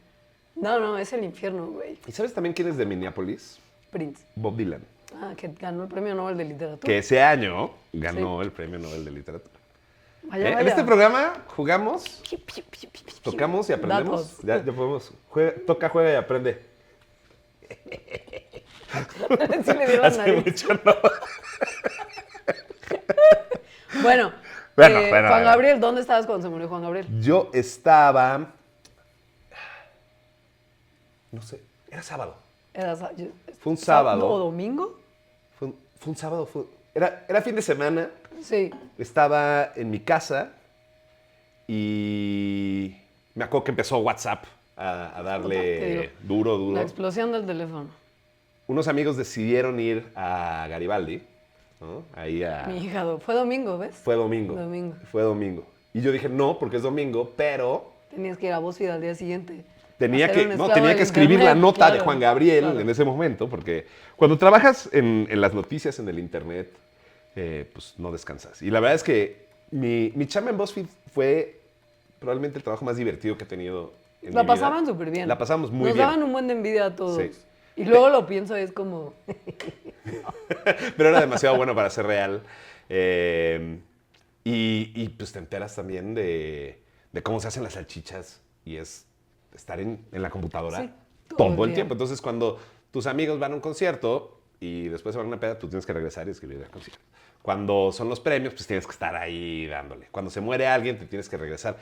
No, es el infierno, güey. ¿Y sabes también quién es de Minneapolis? Prince. Bob Dylan. Ah, que ganó el premio Nobel de Literatura. Que ese año ganó el premio Nobel de Literatura. Vaya, En vaya. este programa jugamos, tocamos y aprendemos. Datos. Ya podemos. Toca, juega y aprende. Sí le dieron Hace nariz. mucho no. Bueno, Bueno, Juan Gabriel, ¿dónde estabas cuando se murió Juan Gabriel? Yo estaba... No sé, era sábado. Fue un sábado. ¿O domingo? Fue un sábado. Era fin de semana. Sí. Estaba en mi casa y me acuerdo que empezó WhatsApp a darle duro. La explosión del teléfono. Unos amigos decidieron ir a Garibaldi, ¿no? Ahí a... Mi híjado. Fue domingo, ¿ves? Fue domingo. Fue domingo. Y yo dije, no, porque es domingo, pero... Tenías que ir a BuzzFeed al día siguiente. Tenía que escribir la nota de Juan Gabriel en ese momento, porque cuando trabajas en las noticias en el internet, pues no descansas. Y la verdad es que mi chamba en BuzzFeed fue probablemente el trabajo más divertido que he tenido en mi vida. La pasaban súper bien. La pasamos muy bien. Nos daban un buen de envidia a todos. Sí. Y luego lo pienso, es como... Pero era demasiado bueno para ser real. Y pues te enteras también de cómo se hacen las salchichas y es estar en la computadora todo el tiempo. Entonces, cuando tus amigos van a un concierto y después se van a una peda, tú tienes que regresar y escribir el concierto. Cuando son los premios, pues tienes que estar ahí dándole. Cuando se muere alguien, te tienes que regresar.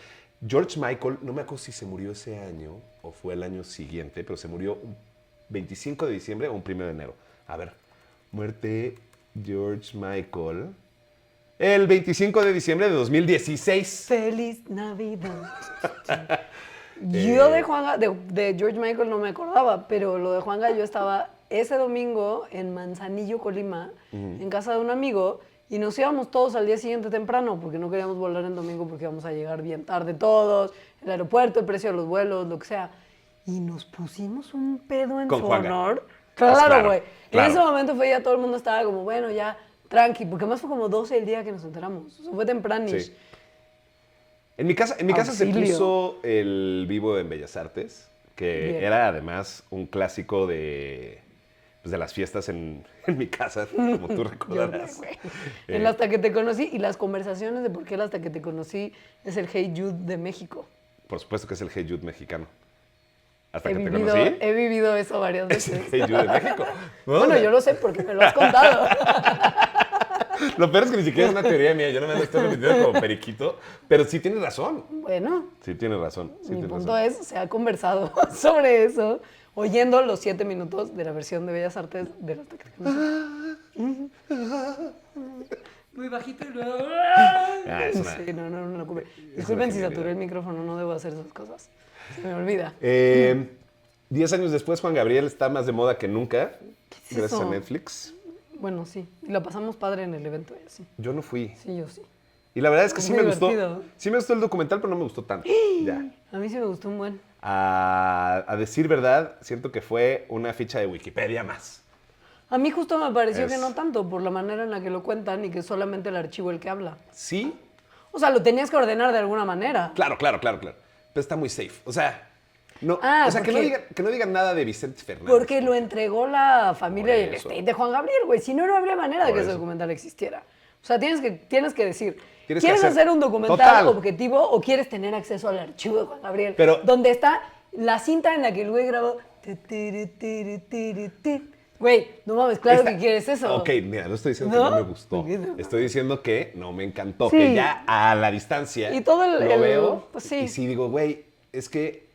George Michael, no me acuerdo si se murió ese año o fue el año siguiente, pero se murió un 25 de diciembre o un 1 de enero. A ver, muerte George Michael. El 25 de diciembre de 2016. ¡Feliz Navidad! Yo de George Michael no me acordaba, pero lo de Juanga, yo estaba ese domingo en Manzanillo, Colima, en casa de un amigo, y nos íbamos todos al día siguiente temprano, porque no queríamos volar en domingo porque íbamos a llegar bien tarde todos, el aeropuerto, el precio de los vuelos, lo que sea. Y nos pusimos un pedo en su honor. Claro, güey. Claro. En ese momento fue ya todo el mundo estaba como, bueno, ya, tranqui, porque además fue como 12 el día que nos enteramos. O sea, fue tempranish. Sí. En mi casa se puso el Vivo en Bellas Artes, que era además un clásico de las fiestas en mi casa, como tú recordarás. El Hasta que te conocí y las conversaciones de por qué el Hasta que te conocí es el Hey Jude de México. Por supuesto que es el Hey Jude mexicano. Hasta que te conocí. He vivido eso varias veces. Es el Hey Jude de México. Bueno, yo lo sé porque me lo has contado. Lo peor es que ni siquiera es una teoría mía. Yo no me lo estoy repitiendo como periquito. Pero sí tienes razón. Bueno. Sí tienes razón. Mi punto es, se ha conversado sobre eso, oyendo los 7 minutos de la versión de Bellas Artes del Hasta que te conocí. Muy bajito y luego... Sí, no. Disculpen si saturé el micrófono, no debo hacer esas cosas. Se me olvida. 10 años después, Juan Gabriel está más de moda que nunca. ¿Qué es gracias eso? a Netflix. Bueno, sí. Y la pasamos padre en el evento. Sí. Yo no fui. Sí, yo sí. Y la verdad es que sí me gustó. Divertido. Sí me gustó el documental, pero no me gustó tanto. Ya. A mí sí me gustó un buen. A decir verdad, siento que fue una ficha de Wikipedia más. A mí justo me pareció que no tanto, por la manera en la que lo cuentan y que es solamente el archivo el que habla. ¿Sí? O sea, lo tenías que ordenar de alguna manera. Claro. Pero está muy safe. O sea, no, que no digan nada de Vicente Fernández. Porque lo entregó la familia y el estate de Juan Gabriel, güey. Si no, no habría manera de que ese documental existiera. O sea, tienes que decir, ¿quieres hacer un documental objetivo o quieres tener acceso al archivo de Juan Gabriel? Pero, donde está la cinta en la que el güey grabó... Güey, no mames, claro que quieres eso. Ok, mira, no estoy diciendo que no me gustó. Estoy diciendo que no me encantó. Sí. Que ya a la distancia y todo lo veo pues sí. Y sí digo, güey, es que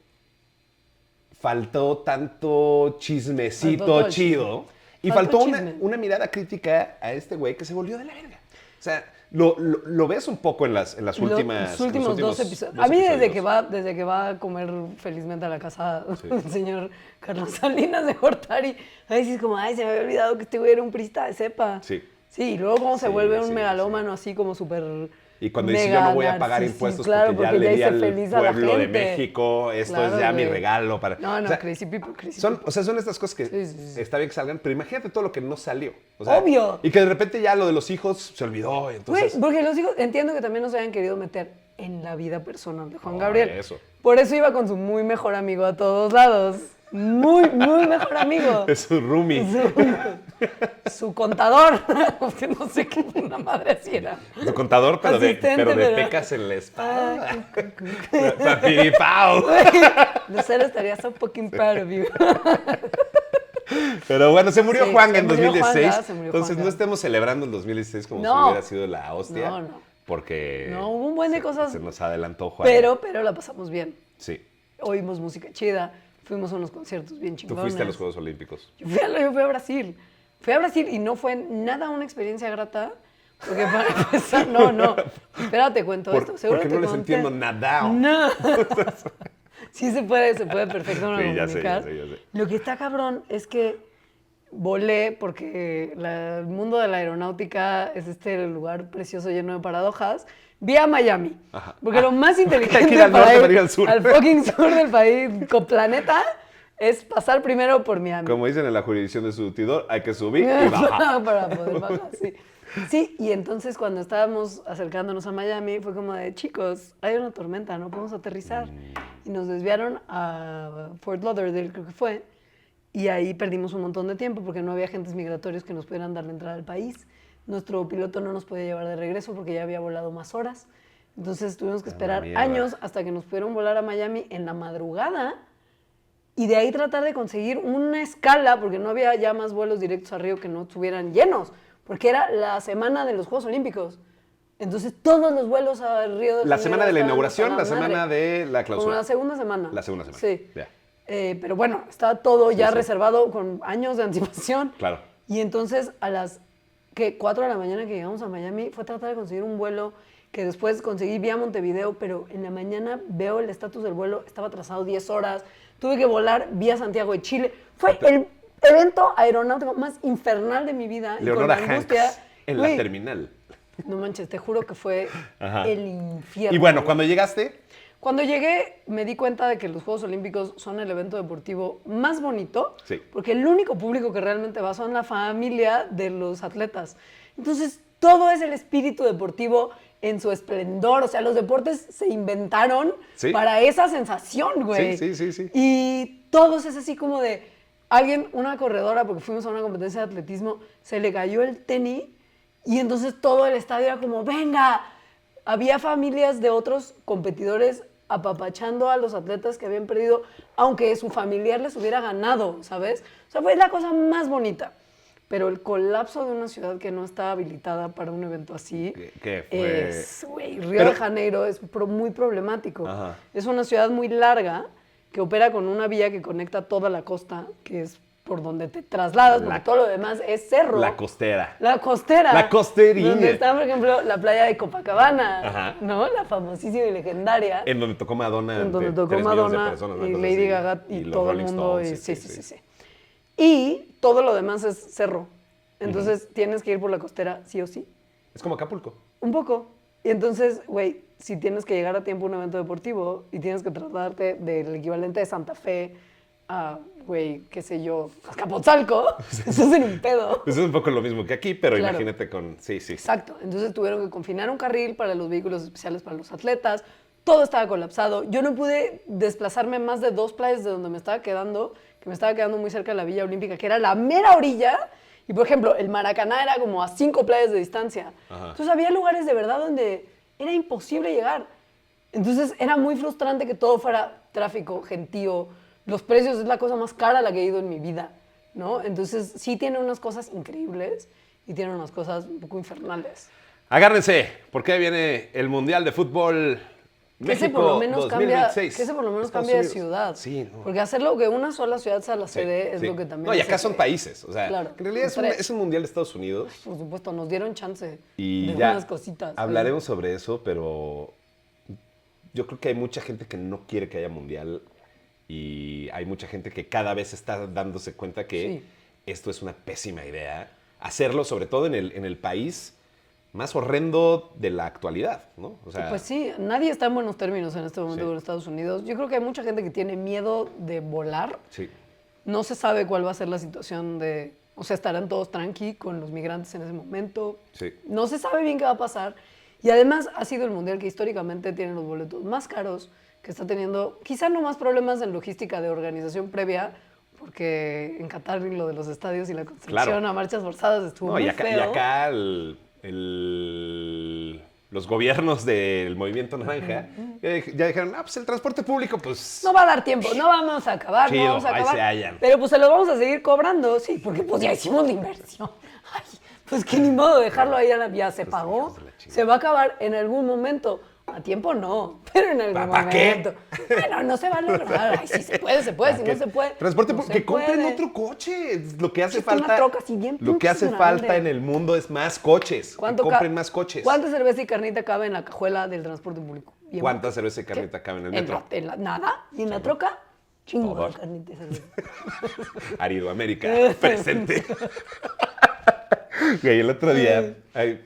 faltó tanto chismecito chido. Y faltó una mirada crítica a este güey que se volvió de la verga. O sea, lo ves un poco en las últimos 2 episodios. A mí desde que va a comer felizmente a la casa del señor Carlos Salinas de Gortari, a veces es como, ay, se me había olvidado que este güey era un priista de cepa. Sí. Sí, y luego como se vuelve un megalómano así como súper... Y cuando dice yo no voy a pagar impuestos claro, porque ya le di al feliz pueblo a de México, esto es ya mi regalo para... No, o sea, crazy people. Son estas cosas que está bien que salgan, pero imagínate todo lo que no salió. O sea, obvio. Y que de repente ya lo de los hijos se olvidó. Entonces... Güey, porque los hijos, entiendo que también no se hayan querido meter en la vida personal de Juan Gabriel. Eso. Por eso iba con su muy mejor amigo a todos lados. Muy mejor amigo. Es su roomie. Su contador. No sé qué una madre así era. Su contador, pero de pecas en la espalda. Papiripao. Lucero estaría so fucking proud of you. Pero bueno, se murió Juan en 2016. Entonces no estemos celebrando el 2016 como si hubiera sido la hostia. No. porque No, hubo un buen de cosas. Se nos adelantó Juan. Pero la pasamos bien. Sí. Oímos música chida, fuimos a unos conciertos bien chingones. ¿Tú fuiste a los Juegos Olímpicos? Yo fui a Brasil. Fui a Brasil y no fue nada una experiencia grata. Porque para empezar, no. Espérate, cuento esto. Seguro porque te no les conté. entiendo nada. No. Sí se puede perfecto Sí, comunicar. ya sé. Lo que está cabrón es que volé porque el mundo de la aeronáutica es este lugar precioso lleno de paradojas. Vi a Miami. Ajá. Porque lo más Hay que inteligente ir al para norte, ir para ir al sur. al fucking sur del país, con planeta, es pasar primero por Miami. Como dicen en la jurisdicción de surtidor, hay que subir y bajar. Para poder bajar, sí. Sí, y entonces cuando estábamos acercándonos a Miami fue como de, chicos, hay una tormenta, no podemos aterrizar. Y nos desviaron a Fort Lauderdale, creo que fue, y ahí perdimos un montón de tiempo porque no había agentes migratorios que nos pudieran dar la entrada al país. Nuestro piloto no nos podía llevar de regreso porque ya había volado más horas. Entonces tuvimos que esperar años hasta que nos pudieron volar a Miami en la madrugada y de ahí tratar de conseguir una escala porque no había ya más vuelos directos a Río que no estuvieran llenos. Porque era la semana de los Juegos Olímpicos. Entonces, todos los vuelos a Río de Janeiro... ¿La semana de la inauguración, hasta la semana de la clausura? Como la segunda semana. La segunda semana. Sí. Yeah. Pero bueno, estaba todo ya sí. reservado con años de anticipación. Claro. Y entonces, a las 4 de la mañana que llegamos a Miami, fue tratar de conseguir un vuelo que después conseguí vía Montevideo, pero en la mañana veo el estatus del vuelo, estaba atrasado 10 horas. Tuve que volar vía Santiago de Chile. Fue el evento aeronáutico más infernal de mi vida. Leonora y con la angustia, Hanks en la terminal. No manches, te juro que fue el infierno. Y bueno, cuando llegaste... Cuando llegué me di cuenta de que los Juegos Olímpicos son el evento deportivo más bonito, sí. porque el único público que realmente va son la familia de los atletas. Entonces, todo es el espíritu deportivo en su esplendor. O sea, los deportes se inventaron para esa sensación, güey. Sí. Y todos es así como de... Alguien, una corredora, porque fuimos a una competencia de atletismo, se le cayó el tenis y entonces todo el estadio era como, venga. Había familias de otros competidores apapachando a los atletas que habían perdido, aunque su familiar les hubiera ganado, ¿sabes? O sea, fue la cosa más bonita. Pero el colapso de una ciudad que no está habilitada para un evento así ¿Qué fue? Güey, Río de Janeiro es muy problemático. Ajá. Es una ciudad muy larga que opera con una vía que conecta toda la costa, que es por donde te trasladas, porque todo lo demás es cerro. La costera. La costera. La costerina. Donde está, por ejemplo, la playa de Copacabana, Ajá. ¿no? La famosísima y legendaria. En donde tocó Madonna. En donde tocó Madonna y Lady Gaga y todo el mundo. Sí. Y todo lo demás es cerro. Entonces tienes que ir por la costera sí o sí. Es como Acapulco. Un poco. Y entonces, güey, si tienes que llegar a tiempo a un evento deportivo y tienes que trasladarte del equivalente de Santa Fe a, güey, qué sé yo, Azcapotzalco, eso es en un pedo. Eso es un poco lo mismo que aquí, pero claro. Imagínate con... Sí. Exacto. Entonces tuvieron que confinar un carril para los vehículos especiales para los atletas. Todo estaba colapsado. Yo no pude desplazarme más de 2 playas de donde me estaba quedando, que me estaba quedando muy cerca de la Villa Olímpica, que era la mera orilla. Y, por ejemplo, el Maracaná era como a 5 playas de distancia. Ajá. Entonces había lugares de verdad donde era imposible llegar. Entonces era muy frustrante que todo fuera tráfico, gentío. Los precios es la cosa más cara a la que he ido en mi vida, ¿no? Entonces sí tiene unas cosas increíbles y tiene unas cosas un poco infernales. Agárrense, porque ahí viene el Mundial de Fútbol México 2026. Que ese por lo menos cambia de ciudad. Sí, no. Porque hacerlo que una sola ciudad sea la sede es lo que también... No, y acá son países. O sea, claro, en realidad es un Mundial de Estados Unidos. Ay, por supuesto, nos dieron chance y de ya unas cositas. Hablaremos sobre eso, pero yo creo que hay mucha gente que no quiere que haya Mundial y hay mucha gente que cada vez está dándose cuenta que esto es una pésima idea. Hacerlo, sobre todo en el país más horrendo de la actualidad, ¿no? O sea, pues sí, nadie está en buenos términos en este momento con Estados Unidos. Yo creo que hay mucha gente que tiene miedo de volar. Sí. No se sabe cuál va a ser la situación de... O sea, estarán todos tranqui con los migrantes en ese momento. Sí. No se sabe bien qué va a pasar. Y además ha sido el Mundial que históricamente tiene los boletos más caros, que está teniendo quizá no más problemas en logística de organización previa, porque en Qatar lo de los estadios y la construcción a marchas forzadas estuvo muy feo. Y acá los gobiernos del Movimiento Naranja ya dijeron, pues el transporte público, pues... No va a dar tiempo, no vamos a acabar, ahí se hallan. Pero pues se lo vamos a seguir cobrando, sí, porque pues ya hicimos la inversión. Ay, Pues que ni modo, dejarlo ahí ya se Los pagó. hijos de la chingada. Se va a acabar en algún momento. A tiempo no, pero en algún ¿Pa momento. qué? Bueno, no se va a lograr. Ay, si se puede, si no se puede. Transporte, no que se compren puede. otro coche. Lo que hace Sí, una falta. troca así bien Lo que hace pinches falta grande. en el mundo es más coches. Que compren más coches. ¿Cuánta cerveza y carnita cabe en la cajuela del transporte público? Bien. ¿Cuánta cerveza y carnita cabe en el metro? Nada. ¿Y en la troca? Chingo Todo. de carnita y cerveza. Arido América, presente. Güey, el otro día.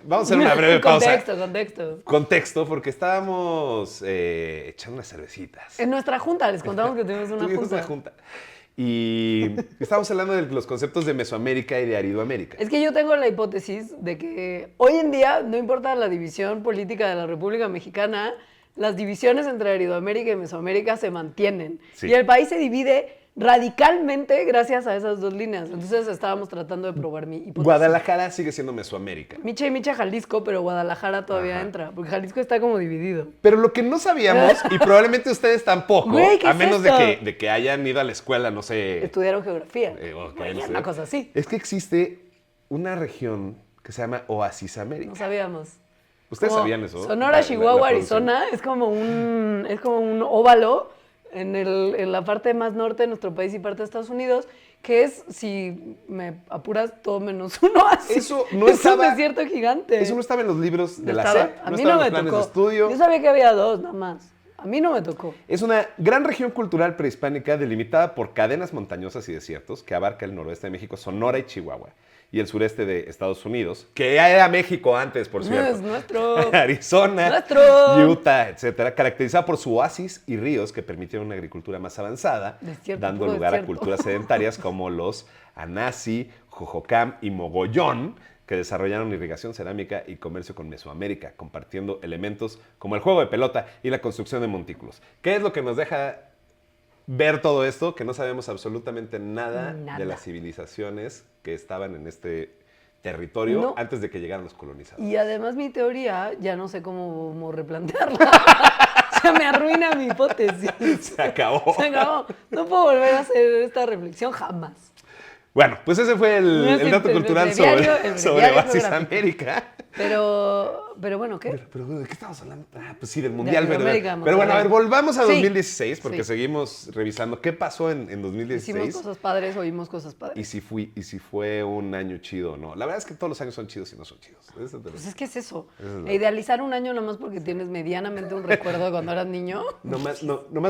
Vamos a hacer una breve pausa. Contexto, porque estábamos echando unas cervecitas. En nuestra junta, les contamos que tuvimos una junta. Y estábamos hablando de los conceptos de Mesoamérica y de Aridoamérica. Es que yo tengo la hipótesis de que hoy en día, no importa la división política de la República Mexicana, las divisiones entre Aridoamérica y Mesoamérica se mantienen. Sí. Y el país se divide radicalmente gracias a esas dos líneas. Entonces estábamos tratando de probar mi hipótesis. Guadalajara sigue siendo Mesoamérica. Micha y Micha Jalisco, pero Guadalajara todavía entra, porque Jalisco está como dividido. Pero lo que no sabíamos, y probablemente ustedes tampoco, Güey, ¿qué a es menos esto? de que hayan ido a la escuela, no sé, Estudiaron geografía. no sé, Una cosa así. es que existe una región que se llama Oasis América. No sabíamos. ¿Ustedes Como sabían eso? Sonora, Chihuahua, la producción. Arizona es como un óvalo en la parte más norte de nuestro país y parte de Estados Unidos, que es, si me apuras, todo menos un oasis. Eso no es estaba- un desierto gigante. Eso no estaba en los libros de No la estaba. SEP, A no mí estaba no en los me planes tocó. de estudio. Yo sabía que había dos, nada más. A mí no me tocó. Es una gran región cultural prehispánica delimitada por cadenas montañosas y desiertos que abarca el noroeste de México, Sonora y Chihuahua, y el sureste de Estados Unidos, que ya era México antes, por cierto. Es nuestro. Arizona, Nuestro. Utah, etcétera, caracterizada por su oasis y ríos que permitieron una agricultura más avanzada, Desierto, dando puro lugar a desierto. culturas sedentarias como los Anasi, Jojocam y Mogollón, que desarrollaron irrigación, cerámica y comercio con Mesoamérica, compartiendo elementos como el juego de pelota y la construcción de montículos. ¿Qué es lo que nos deja ver todo esto? Que no sabemos absolutamente nada de las civilizaciones que estaban en este territorio No. antes de que llegaran los colonizadores. Y además mi teoría, ya no sé cómo replantearla. O sea, me arruina mi hipótesis. Se acabó. Se acabó. No puedo volver a hacer esta reflexión jamás. Bueno, pues ese fue el dato cultural breviario sobre Oasis geográfico. América. Pero bueno, ¿qué? Pero ¿de qué estamos hablando? Ah, pues sí, del Mundial. Aridoamérica, Pero bueno, a ver, volvamos a Sí. 2016, porque Sí. seguimos revisando qué pasó en 2016. Hicimos cosas padres, oímos cosas Y padres. si fue un año chido o no. La verdad es que todos los años son chidos y no son chidos. Pues es que es eso. Eso es Idealizar un año nomás porque tienes medianamente un recuerdo de cuando eras niño. Nomás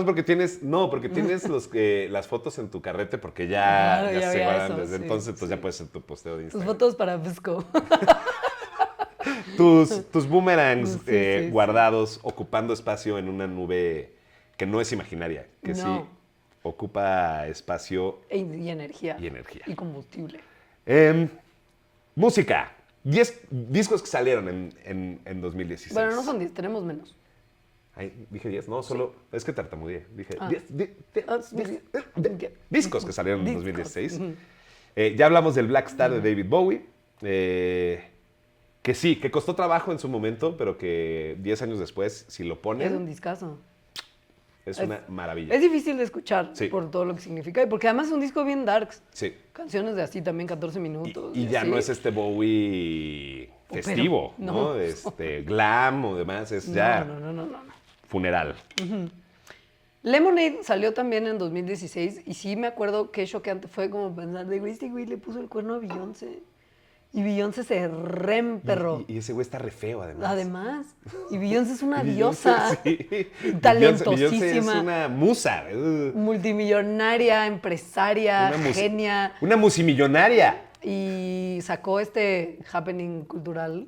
porque tienes las fotos en tu carrete porque Claro, ya ya se había guardan eso, desde sí, entonces, pues sí. ya puedes hacer tu posteo de Tus Instagram. fotos para Busco. Tus boomerangs Sí, guardados ocupando espacio en una nube que no es imaginaria, que sí No. ocupa espacio. Y energía. Y energía. Y combustible. Música. 10 discos que salieron en 2016. Bueno, no son 10, tenemos menos. Ay, dije 10, no, solo. Es que tartamudeé. Dije Ah. 10 discos que salieron en Discos. 2016. Ujú. Ya hablamos del Black Star de David Bowie. Que sí, que costó trabajo en su momento, pero que 10 años después, si lo Es un ponen, discazo. es una maravilla. Es difícil de escuchar Sí. por todo lo que significa y porque además es un disco bien darks. Sí. Canciones de así también 14 minutos. Y ya así. no es este Bowie Pero, festivo, no. ¿no? Glam o demás, es ya No. funeral. Lemonade salió también en 2016 y sí me acuerdo que choqueante fue como pensar de güey, este güey le puso el cuerno a Beyoncé y Beyoncé se reemperró. Y ese güey está re feo, además. Además, y Beyoncé es una Beyoncé, diosa, sí. talentosísima, Beyoncé es una musa. multimillonaria, empresaria, Una musa- genia, Una musimillonaria. y sacó este happening cultural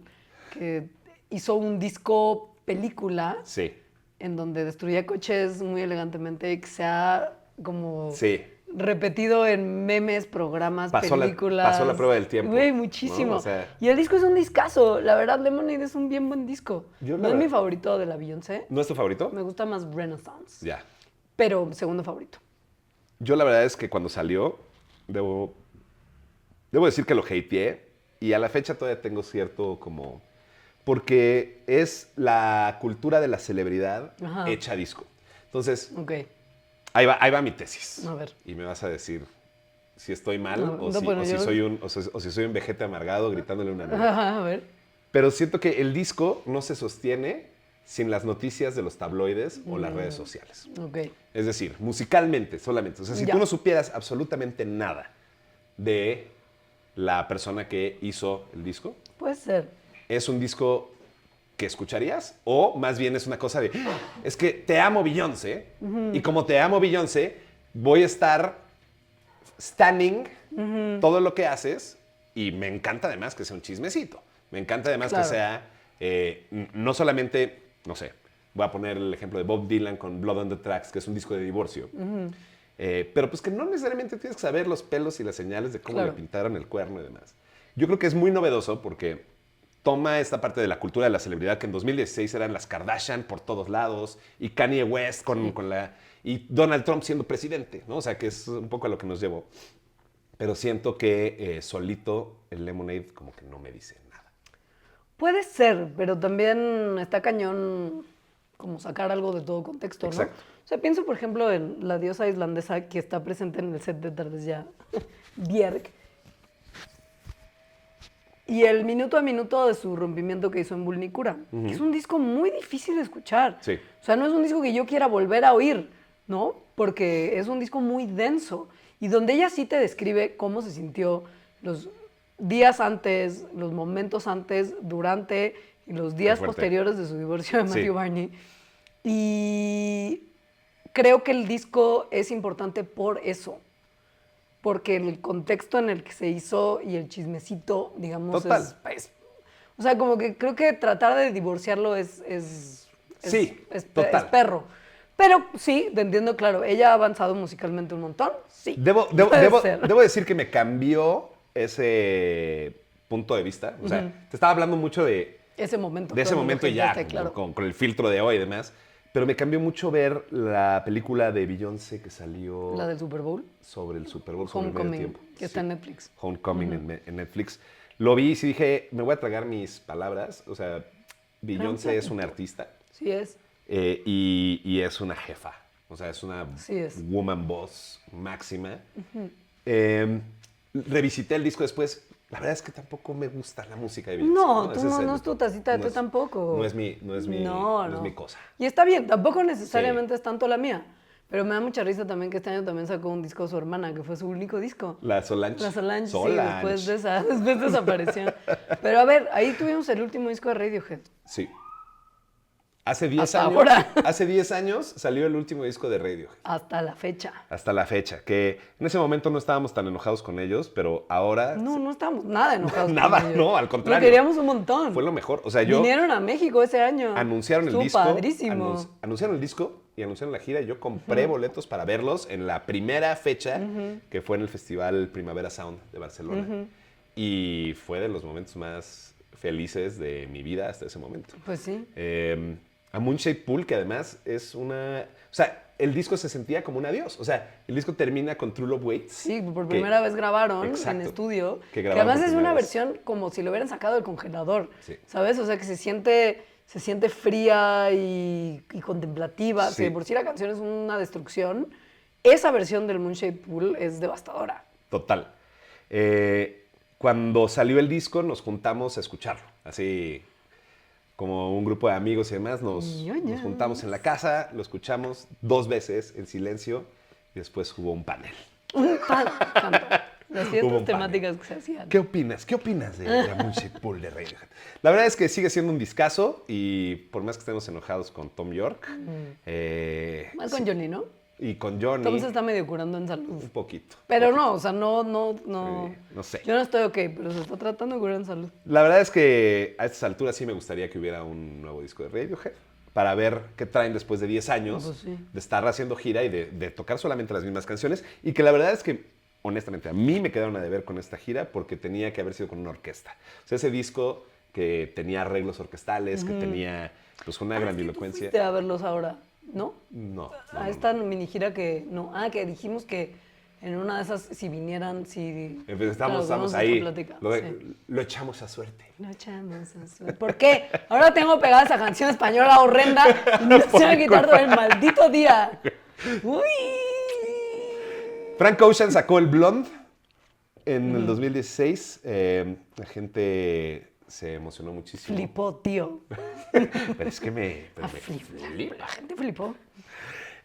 que hizo un disco película Sí, en donde destruía coches muy elegantemente y que se ha como sí. repetido en memes, programas, Pasó películas. la prueba del tiempo, Güey, muchísimo. ¿no? O sea- Y el disco es un discazo. La verdad, Lemonade es un bien buen disco. Yo la No es mi verdad- favorito de la Beyoncé. ¿No es tu favorito? Me gusta más Renaissance. Ya. Pero segundo favorito. Yo la verdad es que cuando salió, debo decir que lo hateé y a la fecha todavía tengo cierto como... Porque es la cultura de la celebridad Ajá. hecha disco. Entonces, Ok. ahí va mi tesis. A ver. Y me vas a decir si estoy mal No, o, no, si, bueno, o, si yo- soy o si soy un vejete amargado gritándole a una nube. Ajá, a ver. Pero siento que el disco no se sostiene sin las noticias de los tabloides o las redes sociales. Ok. Es decir, musicalmente solamente. O sea, si Ya. tú no supieras absolutamente nada de la persona que hizo el disco, Puede ser. ¿es un disco que escucharías? O más bien es una cosa de, "Ah, es que te amo Beyoncé, y como te amo Beyoncé, voy a estar standing todo lo que haces, y me encanta además que sea un chismecito. Me encanta además Claro. que sea no solamente, no sé, voy a poner el ejemplo de Bob Dylan con Blood on the Tracks, que es un disco de divorcio. Pero pues que no necesariamente tienes que saber los pelos y las señales de cómo Claro. le pintaron el cuerno y demás. Yo creo que es muy novedoso porque toma esta parte de la cultura de la celebridad que en 2016 eran las Kardashian por todos lados y Kanye West con la... y Donald Trump siendo presidente, ¿no? O sea, que es un poco a lo que nos llevó. Pero siento que solito el Lemonade como que no me dice nada. Puede ser, pero también está cañón como sacar algo de todo contexto, ¿no? Exacto. O sea, pienso, por ejemplo, en la diosa islandesa que está presente en el set de Tardes Ya, Björk. Y el minuto a minuto de su rompimiento que hizo en Vulnicura, que es un disco muy difícil de escuchar. Sí. O sea, no es un disco que yo quiera volver a oír, ¿no? Porque es un disco muy denso y donde ella sí te describe cómo se sintió los días antes, los momentos antes, durante y los días fuerte. posteriores de su divorcio de Matthew Sí. Barney. Y creo que el disco es importante por eso. Porque el contexto en el que se hizo y el chismecito, digamos, Total. o sea, como que creo que tratar de divorciarlo Sí, es total. perro. Pero sí, te entiendo, claro, ella ha avanzado musicalmente un montón, sí. Debo puede ser. decir que me cambió ese punto de vista. O sea, te estaba hablando mucho de Ese momento. ese cuando lo momento y ya, generaste, claro. con el filtro de hoy y demás. Pero me cambió mucho ver la película de Beyoncé que salió La del Super Bowl, sobre el Super Bowl, sobre el medio Homecoming, tiempo. que está en Netflix. Homecoming en Netflix. Lo vi y sí dije, me voy a tragar mis palabras. O sea, Beyoncé es una artista Sí es. y es una jefa. O sea, es una Sí es. woman boss máxima. Revisité el disco después. La verdad es que tampoco me gusta la música de Beyoncé. No, tú Ese no, el- no es tu tacita de té es- tampoco. No es mi no es mi cosa. Y está bien, tampoco necesariamente es tanto la mía. Pero me da mucha risa también que este año también sacó un disco su hermana, que fue su único disco. La Solange. La Solange, sí, Solange. después desapareció. Pero a ver, ahí tuvimos el último disco de Radiohead. Sí. Hace 10 Hasta años. ahora. Hace 10 años salió el último disco de Radiohead. Hasta la fecha. Hasta la fecha. Que en ese momento no estábamos tan enojados con ellos, pero ahora No estábamos nada enojados. con Nada, ellos. no, al contrario. Lo queríamos un montón. fue lo mejor. O sea, yo Vinieron a México ese año. anunciaron el Estuvo disco. padrísimo. Anunciaron el disco y anunciaron la gira. Y yo compré boletos para verlos en la primera fecha, que fue en el Festival Primavera Sound de Barcelona. Y fue de los momentos más felices de mi vida hasta ese momento. Pues sí. A Moonshaped Pool, que además es una... O sea, el disco se sentía como un adiós. O sea, el disco termina con True Love Waits. Sí, por que- primera vez grabaron Exacto. en estudio. Que Que grabaron además por es primera una vez. versión como si lo hubieran sacado del congelador. Sí. ¿Sabes? O sea, que se siente fría y contemplativa. Sí. Que de por sí la canción es una destrucción. Esa versión del Moonshaped Pool es devastadora. Total. Cuando salió el disco nos juntamos a escucharlo. Así como un grupo de amigos y demás, nos juntamos en la casa, lo escuchamos 2 veces en silencio y después hubo un panel. Las Hubo fiestas un temáticas que se hacían. ¿Qué opinas? ¿Qué opinas de la Moonshaped Pool de Radiohead? La verdad es que sigue siendo un discazo y por más que estemos enojados con Tom York Más con Johnny, ¿no? y con Johnny, Tom se está medio curando en salud. un poquito. Pero no, o sea, no. Sí, no sé. Yo no estoy ok, pero se está tratando de curar en salud. La verdad es que a estas alturas sí me gustaría que hubiera un nuevo disco de Radiohead para ver qué traen después de 10 años Pues sí. de estar haciendo gira y de tocar solamente las mismas canciones. Y que la verdad es que, honestamente, a mí me quedaron a deber con esta gira porque tenía que haber sido con una orquesta. O sea, ese disco que tenía arreglos orquestales, que tenía pues una grandilocuencia. Fuiste a verlos ahora, ¿no? No. A esta mini gira que no. Que dijimos que en una de esas, si vinieran, si. Estamos Claro, ahí. esta plática, Lo, lo echamos a suerte. Lo echamos a suerte. ¿Por qué? Ahora tengo pegada esa canción española horrenda y no se va a quitar todo el maldito día. ¡Uy! Frank Ocean sacó el Blonde en el 2016 la gente se emocionó muchísimo. Flipó, tío. Pero es que me flipa. La gente flipó.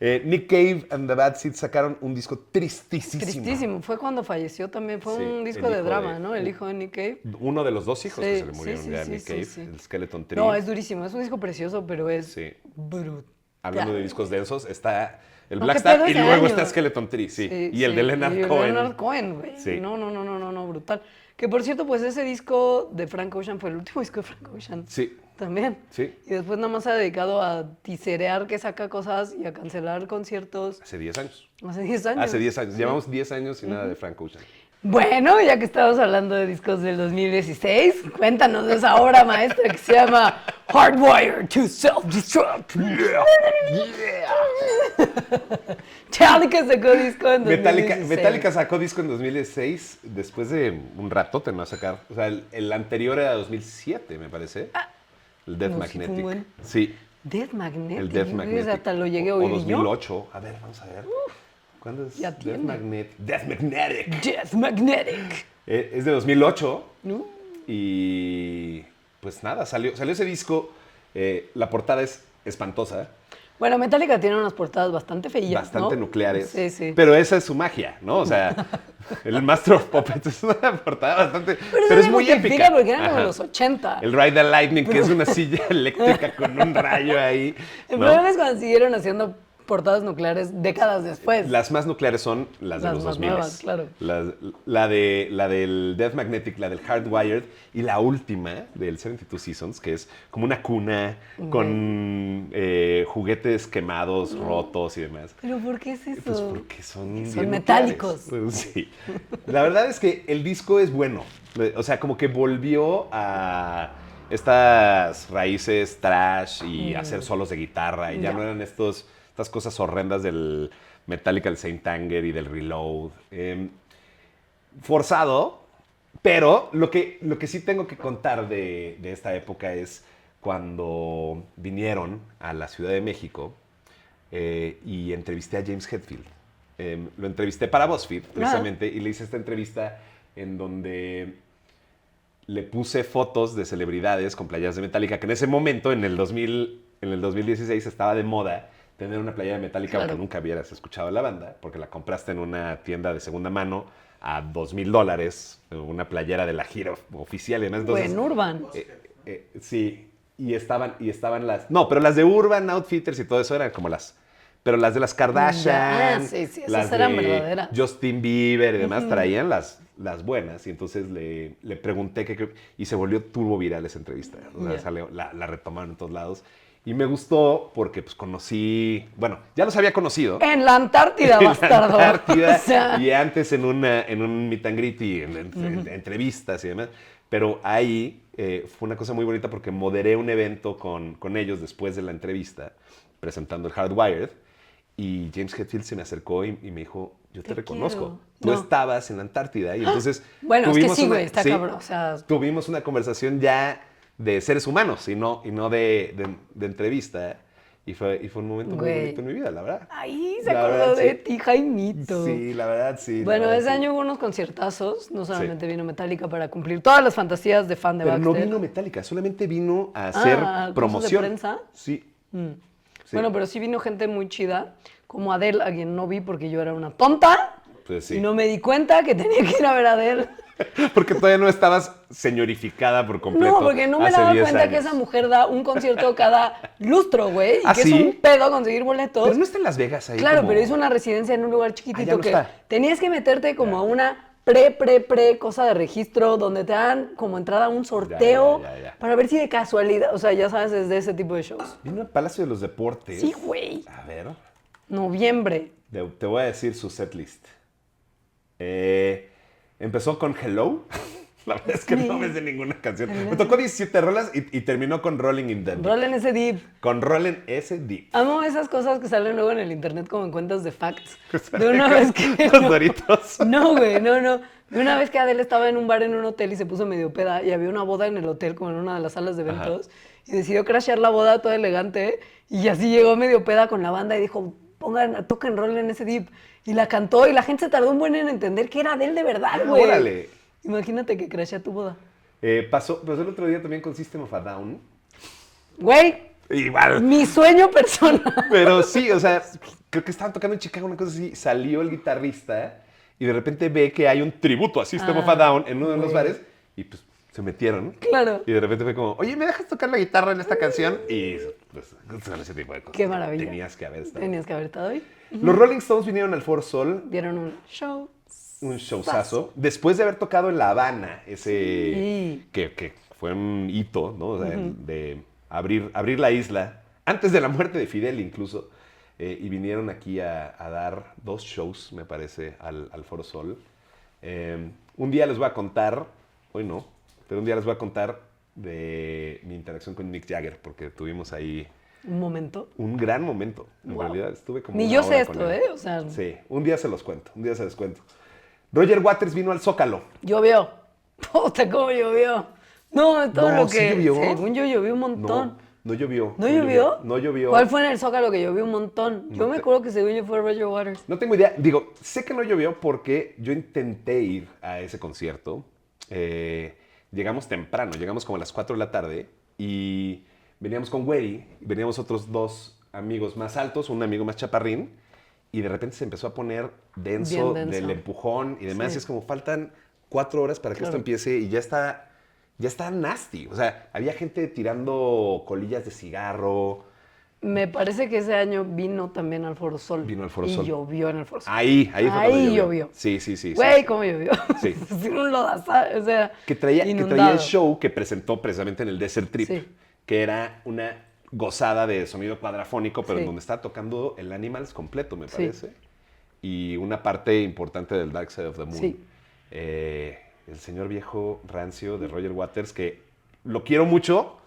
Nick Cave and the Bad Seeds sacaron un disco tristísimo. Tristísimo. Fue cuando falleció también. Fue Sí, un disco el de hijo drama, de- ¿no? El hijo de Nick Cave. Uno de los dos hijos que Sí, se le murieron sí, ya a sí, Nick sí, Cave, sí. el Skeleton Tree. No, es durísimo. Es un disco precioso, pero es Sí. brutal. Hablando de discos densos, está el No, Black qué pedo Star y ese luego año. está Skeleton Tree, sí. Y el de Leonard y el Cohen. Leonard Cohen, güey. Sí. No, brutal. Que por cierto, pues ese disco de Frank Ocean fue el último disco de Frank Ocean. Sí, También. sí. Y después nada más se ha dedicado a tiserear que saca cosas y a cancelar conciertos Hace 10 años. hace 10 años. Hace 10 años. Llevamos 10 años y nada de Frank Ocean. Bueno, ya que estamos hablando de discos del 2016, cuéntanos de esa obra maestra que se llama Hardwired to Self-Destruct. Metallica sacó disco en 2016. Metallica sacó disco en 2016, después de un ratote no sacar. O sea, el anterior era 2007, me parece. El Death No, sí fue un Magnetic. buen. Sí, Death Magnetic. el Death yo creo que Magnetic. hasta lo llegué a O oír yo. 2008. A ver, vamos a ver. ¿Cuándo es ya Death tiene. Magnetic? Death Magnetic. Death Magnetic. Es de 2008. Uh. Y pues nada, salió ese disco. La portada es espantosa. Bueno, Metallica tiene unas portadas bastante feillas, Bastante ¿no? nucleares. Sí, sí. Pero esa es su magia, ¿no? O sea, el Master of Puppets es una portada bastante... Pero eso es me muy justifica épica. porque eran como Ajá. los 80. El Ride the Lightning, que es una silla eléctrica con un rayo ahí. El ¿no? problema es cuando siguieron haciendo portadas nucleares décadas después. Las más nucleares son las de Las los más 2000. nuevas, claro. La del Death Magnetic, la del Hardwired y la última del 72 Seasons, que es como una cuna con juguetes quemados, rotos y demás. ¿Pero por qué es eso? Pues porque son Son bien metálicos. nucleares. Sí. La verdad es que el disco es bueno. O sea, como que volvió a estas raíces trash y hacer solos de guitarra. Y ya no eran estas cosas horrendas del Metallica, el Saint Anger y del Reload. Forzado, pero lo que sí tengo que contar de esta época es cuando vinieron a la Ciudad de México y entrevisté a James Hetfield. Lo entrevisté para BuzzFeed, precisamente, y le hice esta entrevista en donde le puse fotos de celebridades con playeras de Metallica, que en ese momento, en el 2016, estaba de moda tener una playera de Metallica, Claro. aunque nunca hubieras escuchado la banda, porque la compraste en una tienda de segunda mano a $2,000, una playera de la gira oficial y demás. Entonces, En Urban. sí, y estaban las... No, pero las de Urban Outfitters y todo eso eran como las... Pero las de las Kardashian, Sí, esas las eran de verdaderas. Justin Bieber y demás, traían las buenas. Y entonces le pregunté y se volvió turbo viral esa entrevista. O sea, la retomaron en todos lados. Y me gustó porque pues conocí... Bueno, ya los había conocido. En la Antártida, En la bastardo. Antártida, O sea, y antes en un meet and greet y en entrevistas y demás. Pero ahí fue una cosa muy bonita porque moderé un evento con ellos después de la entrevista, presentando el Hardwired. Y James Hetfield se me acercó y me dijo, yo te reconozco. quiero. Tú No. estabas en la Antártida. Y entonces Bueno, es que tuvimos sí, una- güey, está cabrón. O sea, tuvimos una conversación ya de seres humanos y no de entrevista. Y fue un momento muy Güey. bonito en mi vida, la verdad. ahí se La acordó verdad, de sí. ti, Jaimito. Sí, la verdad, sí. la Bueno, verdad, ese sí. año hubo unos conciertazos. No solamente vino Metallica para cumplir todas las fantasías de fan de Pero no Baxter. vino Metallica, solamente vino a hacer ¿cosas de promoción. prensa? Sí. Sí. Bueno, pero sí vino gente muy chida, como Adele, a quien no vi porque yo era una tonta. Pues sí. Y no me di cuenta que tenía que ir a ver a Adele. Porque todavía no estabas señorificada por completo. No, porque no me hace daba 10 cuenta años. que esa mujer da un concierto cada lustro, güey. Y ¿Ah, que sí? es un pedo conseguir boletos. Pero no está en Las Vegas ahí. Claro, como- pero es una residencia en un lugar Ah, chiquitito ya no que está. tenías que meterte como a una pre cosa de registro donde te dan como entrada a un sorteo ya. para ver si de casualidad, o sea, ya sabes, es de ese tipo de shows. Vino al Palacio de los Deportes. Sí, güey. A ver, Noviembre. te voy a decir su setlist. Empezó con Hello. La verdad es que no me sé ninguna canción. Me tocó 17 rolas y terminó con Rolling in the Deep. Rollen ese deep. Con Rolling S Deep. Amo esas cosas que salen luego en el internet como en cuentas de facts. De una vez que... Los Doritos. No, güey, no. De una vez que Adele estaba en un bar en un hotel y se puso medio peda y había una boda en el hotel, como en una de las salas de eventos, y decidió crashear la boda toda elegante y así llegó medio peda con la banda y dijo, toquen rol en ese dip. Y la cantó y la gente se tardó un buen en entender que era de él de verdad, güey. ¡Órale! Imagínate que crashea tu boda. Pasó el otro día también con System of a Down. Güey, Igual. mi sueño personal. Pero sí, o sea, creo que estaban tocando en Chicago una cosa así. Salió el guitarrista y de repente ve que hay un tributo a System of a Down en uno de los bares y pues se metieron. Claro. Y de repente fue como, oye, ¿me dejas tocar la guitarra en esta canción? Y pues son ese tipo de cosas. Qué maravilla. Tenías que haber estado. Tenías que haber estado ahí. Los Rolling Stones vinieron al Foro Sol. Dieron un show. Un showzazo. Después de haber tocado en La Habana, ese Sí. que fue un hito, ¿no? O sea, de abrir la isla, antes de la muerte de Fidel incluso. Y vinieron aquí a dar 2 shows, me parece, al Foro Sol. Un día les voy a contar, hoy no, pero un día les voy a contar de mi interacción con Mick Jagger, porque tuvimos ahí Un momento. un gran momento. En Wow. realidad estuve como Ni una yo hora sé con esto, él. O sea, Sí, un día se los cuento, Roger Waters vino al Zócalo. llovió. Puta, cómo llovió. No, todo No, lo ¿sí que. llovió? Según yo, llovió un montón. No llovió. ¿No llovió? No llovió. ¿Cuál fue en el Zócalo que llovió un montón? Yo No me te- acuerdo que según yo fue Roger Waters. No tengo idea. Digo, sé que no llovió porque yo intenté ir a ese concierto. Llegamos temprano, llegamos como a las 4 de la tarde y veníamos con Weddy, veníamos otros 2 amigos más altos, un amigo más chaparrín, y de repente se empezó a poner denso, Bien denso. del empujón y demás. Sí. Y es como, faltan 4 horas para que Claro. esto empiece y ya está nasty. O sea, había gente tirando colillas de cigarro. Me parece que ese año vino también al Foro Sol. Vino al Foro y Sol. llovió en el Foro Sol. Ahí fue cuando Ahí llovió. Sí, sí, sí. Güey, sí. cómo llovió. Sí. Sí, un lodazal, o sea, Que traía el inundado. show que presentó precisamente en el Desert Trip, Sí. que era una gozada de sonido cuadrafónico, pero Sí. en donde está tocando el Animals completo, me Sí. parece. Y una parte importante del Dark Side of the Moon. Sí. El señor viejo rancio de Roger Waters, que lo quiero mucho,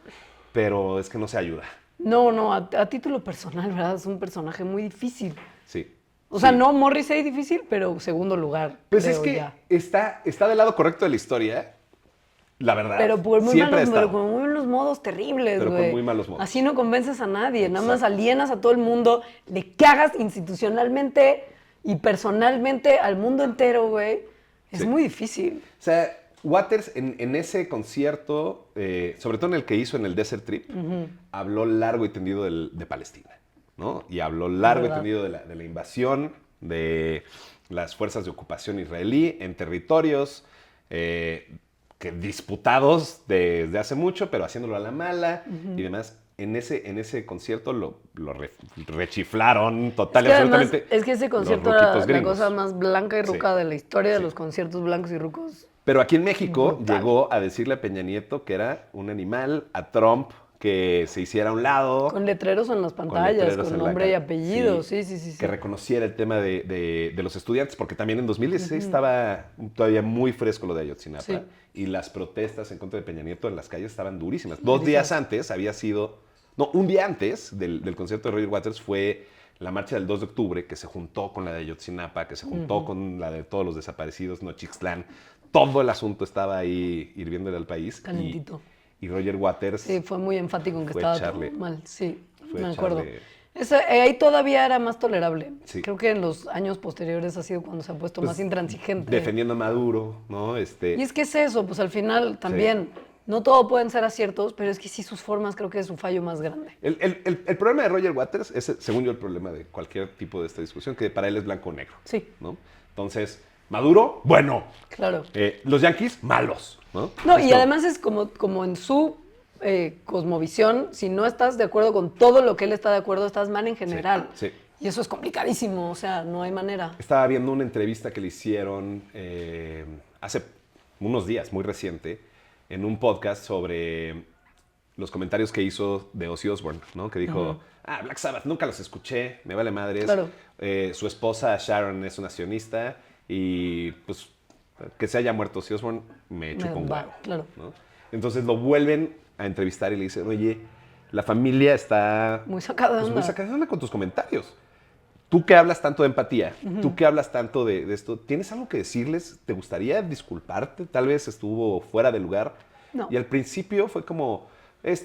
pero es que no se ayuda. No, a título personal, ¿verdad? Es un personaje muy difícil. Sí. O sea, Sí. no Morrissey difícil, pero segundo lugar. Pues creo es que ya. está del lado correcto de la historia, la verdad. Pero por muy Siempre ha malos, pero estado. con muy malos modos terribles, Pero con güey. muy malos modos. Así no convences a nadie, nada más Exacto. alienas a todo el mundo, le cagas institucionalmente y personalmente al mundo entero, güey. Es Sí. muy difícil. O sea, Waters en ese concierto, sobre todo en el que hizo en el Desert Trip, habló largo y tendido de Palestina, ¿no? Y habló largo y verdad. tendido de la invasión, de las fuerzas de ocupación israelí en territorios que disputados desde hace mucho, pero haciéndolo a la mala y demás. En ese concierto lo rechiflaron total y Es que además, absolutamente. es que ese los concierto era ruquitos la gringos. cosa más blanca y ruca Sí. de la historia de Sí. los conciertos blancos y rucos. Pero aquí en México Brutal. llegó a decirle a Peña Nieto que era un animal, a Trump que se hiciera a un lado. Con letreros en las con pantallas, letreros con en la nombre y ca- apellido. Sí. Que reconociera el tema de los estudiantes, porque también en 2016 estaba todavía muy fresco lo de Ayotzinapa. Sí. Y las protestas en contra de Peña Nieto en las calles estaban durísimas. 2 días antes había sido... No, un día antes del concierto de Roger Waters fue la marcha del 2 de octubre, que se juntó con la de Ayotzinapa, que se juntó con la de todos los desaparecidos, Nochixtlán. Todo el asunto estaba ahí hirviéndole al país. Calentito. Y Roger Waters... Sí, fue muy enfático en que Fue estaba echarle- todo mal. Sí, fue me acuerdo. echarle- Ahí todavía era más tolerable. Sí. Creo que en los años posteriores ha sido cuando se ha puesto Pues, más intransigente. defendiendo a Maduro, ¿no? Y es que es eso, pues al final también, Sí. no todo pueden ser aciertos, pero es que sí sus formas creo que es su fallo más grande. El problema de Roger Waters es, según yo, el problema de cualquier tipo de esta discusión, que para él es blanco o negro. Sí. ¿No? Entonces, Maduro, bueno. Claro. Los Yankees, malos. No, No, Es y como- además es como en su cosmovisión, si no estás de acuerdo con todo lo que él está de acuerdo, estás mal en general. Sí. Y eso es complicadísimo, o sea, no hay manera. Estaba viendo una entrevista que le hicieron hace unos días, muy reciente, en un podcast sobre los comentarios que hizo de Ozzy Osbourne, ¿no? Que dijo, Black Sabbath, nunca los escuché, me vale madres. Claro. Su esposa Sharon es una sionista y pues que se haya muerto Ozzy Osbourne me chupa un va, huevo. claro. ¿no? Entonces lo vuelven a entrevistar y le dicen, oye, la familia está Muy sacada de pues, onda. muy sacada de onda con tus comentarios. Tú que hablas tanto de empatía, tú que hablas tanto de esto, ¿tienes algo que decirles? ¿Te gustaría disculparte? Tal vez estuvo fuera de lugar. No. Y al principio fue como,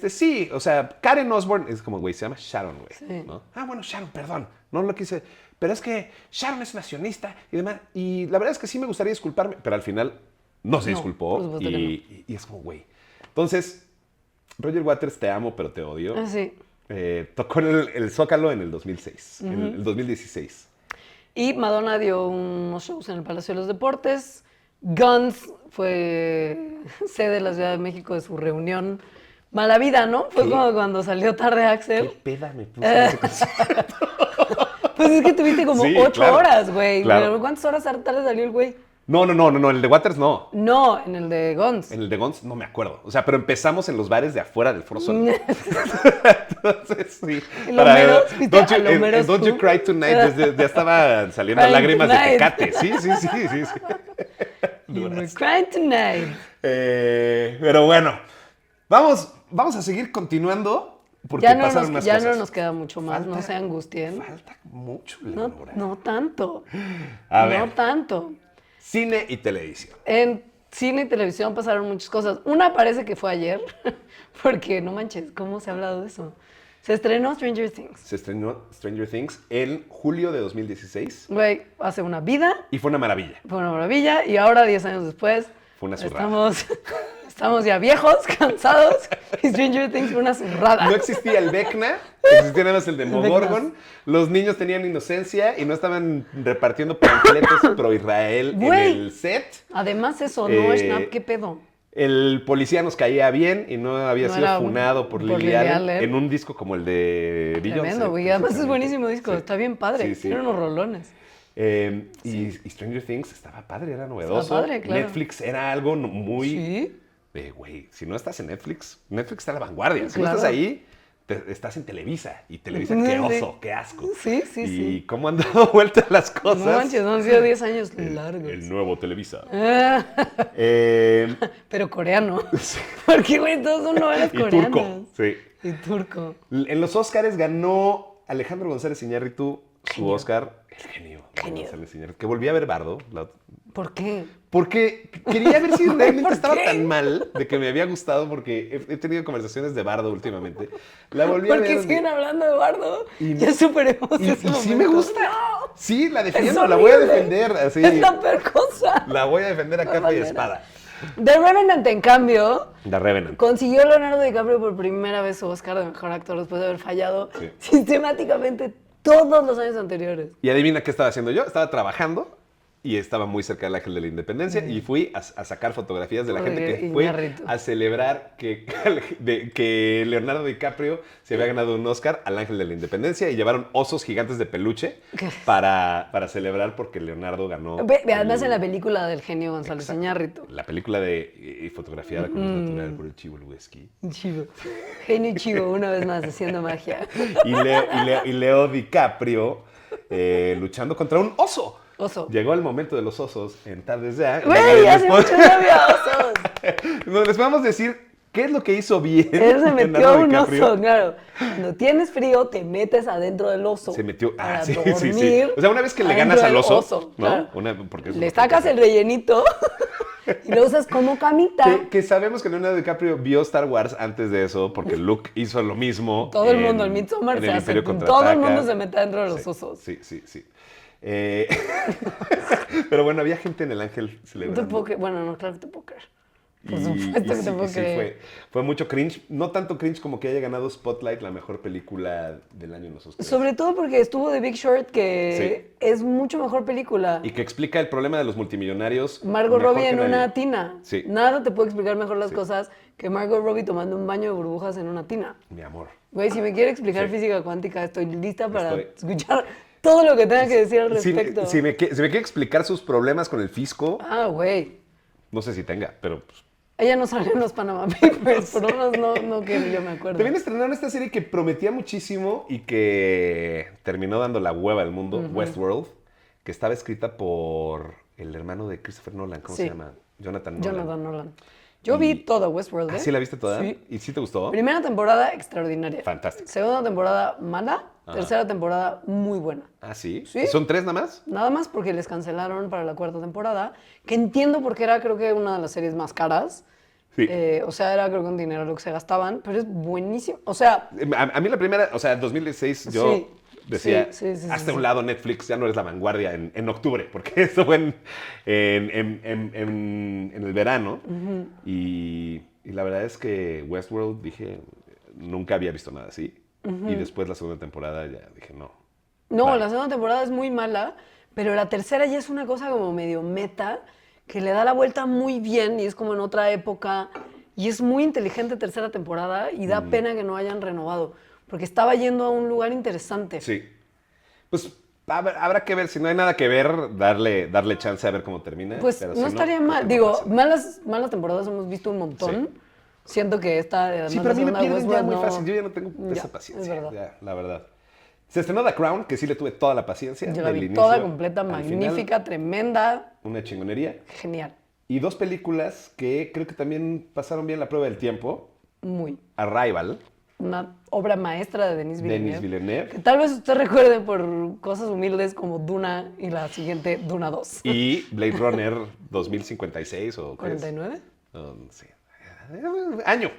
sí, o sea, Karen Osbourne, es como, güey, se llama Sharon, güey. Sí. ¿no? Bueno, Sharon, perdón. No lo quise. Pero es que Sharon es una sionista y demás. Y la verdad es que sí me gustaría disculparme. Pero al final no se disculpó. por supuesto que Y es como, güey. Entonces, Roger Waters, te amo, pero te odio. Sí. Tocó en el Zócalo en el 2006. En el 2016. Y Madonna dio unos shows en el Palacio de los Deportes. Guns fue sede de la Ciudad de México de su reunión. Mala vida, ¿no? Fue como cuando salió tarde Axel. ¿Qué peda me puse en ese concierto? Pues es que tuviste como Sí, 8 claro, horas, güey. claro. ¿Cuántas horas tarde salió el güey? No, el de Waters no. No, en el de Guns. En el de Guns no me acuerdo. O sea, pero empezamos en los bares de afuera del Foro Sol. Entonces, sí. Don't You Cry Tonight, ya estaban saliendo Crying lágrimas tonight. de Tecate. Sí. You were crying tonight. Pero bueno, vamos a seguir continuando porque Ya no pasaron más ya cosas. no nos queda mucho más, no se angustien. Falta mucho, No, Leonora. no tanto. A ver. No tanto. Cine y televisión. En cine y televisión pasaron muchas cosas. Una parece que fue ayer, porque no manches, ¿cómo se ha hablado de eso? Se estrenó Stranger Things. Se estrenó Stranger Things en julio de 2016 Güey, hace una vida, y fue una maravilla. fue una maravilla, y ahora, 10 años después, Fue una zurrada. estamos ya viejos, cansados, y Stranger Things fue una zurrada. No existía el Vecna, existía nada más el Demogorgon. Los niños tenían inocencia y no estaban repartiendo panfletos pro Israel en Güey. el set. Además eso, no, Schnapp, ¿qué pedo? El policía nos caía bien y no había No sido era funado por Lily Lily Allen Allen. en un disco como el de Beyoncé. Tremendo, güey. Además es buenísimo disco, Sí. está bien padre. Sí. Tiene unos rolones. Y Stranger Things estaba padre, era novedoso. Estaba padre, claro. Netflix era algo muy... Sí. Güey, si no estás en Netflix, Netflix está a la vanguardia. Si no Claro. estás ahí, estás en Televisa. Y Televisa, Sí, qué sí. oso, qué asco. Sí. Y cómo han dado vueltas las cosas. No manches, no han sido 10 años largos. El nuevo Televisa. Ah, Eh, pero coreano. Porque, güey, todos son novelas y coreanas. turco, sí. Y turco. En los Óscares ganó Alejandro González Iñárritu su Genio. Oscar. El genio. Genio. González Iñárritu, que volví a ver Bardo. ¿Por qué? Porque quería ver si realmente ¿Por estaba qué? tan mal de que me había gustado, porque he tenido conversaciones de Bardo últimamente. La volví a ¿Por qué ver. siguen hablando de Bardo? Y- Ya superemos Y ese sí me momento. gusta. No, Sí, la defiendo, es la voy a horrible. defender. Así, es la peor cosa. la voy a defender a No capa y manera. espada. The Revenant, en cambio, The Revenant. consiguió Leonardo DiCaprio por primera vez su Oscar de Mejor Actor después de haber fallado Sí. sistemáticamente todos los años anteriores. Y adivina qué estaba haciendo yo. Estaba trabajando y estaba muy cerca del Ángel de la Independencia y fui a sacar fotografías de la gente que fue Iñárritu. a celebrar que Leonardo DiCaprio se había ganado un Oscar al Ángel de la Independencia y llevaron osos gigantes de peluche para celebrar porque Leonardo ganó. Además en la película del genio González Exacto. Iñárritu. La película de fotografiada con luz natural por el Chivo Lubeski. Chivo. Genio chivo, una vez más, haciendo magia. Y Leo DiCaprio luchando contra un oso. Oso. Llegó el momento de los osos en Tardes Ya. Güey, hace mucho no había osos. No, les vamos a decir qué es lo que hizo bien. Él se metió Leonardo a un DiCaprio. oso, claro. Cuando tienes frío, te metes adentro del oso. Se metió. para Sí. dormir O sea, una vez que le adentro ganas al del oso, ¿no? claro. Porque es Le lo que sacas pasa. el rellenito y lo usas como camita. Que sabemos que Leonardo DiCaprio vio Star Wars antes de eso, porque Luke hizo lo mismo. Todo el mundo, en Midsommar en se el hace. Imperio Todo el Contraataca. mundo se mete dentro de los Sí, osos. Sí. Pero bueno, había gente en el Ángel No te celebrando. puedo creer. Bueno, no, claro que te puedo creer. Por Y supuesto que sí, te puedo sí, creer. fue mucho cringe. No tanto cringe como que haya ganado Spotlight, la mejor película del año en los Oscars. Sobre todo porque estuvo The Big Short, que es mucho mejor película. Y que explica el problema de los multimillonarios. Margot mejor Robbie que en nadie. una tina. Sí. Nada te puede explicar mejor las cosas que Margot Robbie tomando un baño de burbujas en una tina. Mi amor. Güey, si me quiere explicar Sí. física cuántica, estoy lista para Estoy- escuchar todo lo que tenga que decir al Si respecto. me quiere explicar sus problemas con el fisco, Ah, güey. no sé si tenga, pero pues, Ella no salió en los Panama Papers, por lo menos no que yo me acuerdo. también estrenaron esta serie que prometía muchísimo y que terminó dando la hueva al mundo, Westworld, que estaba escrita por el hermano de Christopher Nolan, ¿cómo Sí. se llama? Jonathan Nolan. Jonathan Nolan. Yo vi toda Westworld, ¿eh? ¿Ah, sí la viste toda? Sí. ¿Y sí te gustó? Primera temporada extraordinaria. Fantástico. Segunda temporada mala. Ajá. Tercera temporada muy buena. ¿Ah, sí? Sí. ¿Y son 3 nada más? Nada más porque les cancelaron para la cuarta temporada, que entiendo porque era creo que una de las series más caras. Sí. O sea, era creo que un dinero lo que se gastaban, pero es buenísimo. O sea, A mí la primera, o sea, 2016, yo Sí. decía, Sí. hasta un lado Netflix, ya no eres la vanguardia en octubre, porque eso fue en el verano. Y la verdad es que Westworld, dije, nunca había visto nada así. Y después la segunda temporada ya dije, no. No, Bye. la segunda temporada es muy mala, pero la tercera ya es una cosa como medio meta, que le da la vuelta muy bien y es como en otra época. Y es muy inteligente tercera temporada y da pena que no hayan renovado, porque estaba yendo a un lugar interesante. Sí. Pues habrá que ver, si no hay nada que ver, darle chance a ver cómo termina. Pues pero no si estaría creo mal. que no Digo, pasa nada. malas temporadas hemos visto un montón. Sí. Siento que esta, además, Sí, pero a mí me la segunda de pierden ya Westworld, muy no. fácil. Yo ya no tengo esa Ya, paciencia. es verdad. Ya, la verdad. Se estrenó The Crown, que sí le tuve toda la paciencia. Yo la del vi inicio toda completa, al magnífica, final, tremenda, una chingonería. genial. Y dos películas que creo que también pasaron bien la prueba del tiempo. Muy. Arrival, Una obra maestra de Denis Villeneuve. Denis Villeneuve. Que tal vez usted recuerde por cosas humildes como Duna y la siguiente Duna 2. Y Blade Runner 2056 o ¿qué es? ¿49? Sí. Año.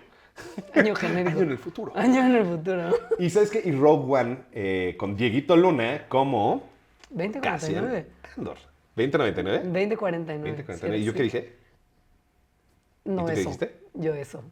Año genérico. Año en el futuro. Año en el futuro. Y ¿sabes qué? Y Rogue One con Dieguito Luna como 2049. Andor. ¿2099? 2049. 2049. Sí, ¿Y yo sí. qué dije? No, ¿Y tú qué eso. dijiste? Yo eso.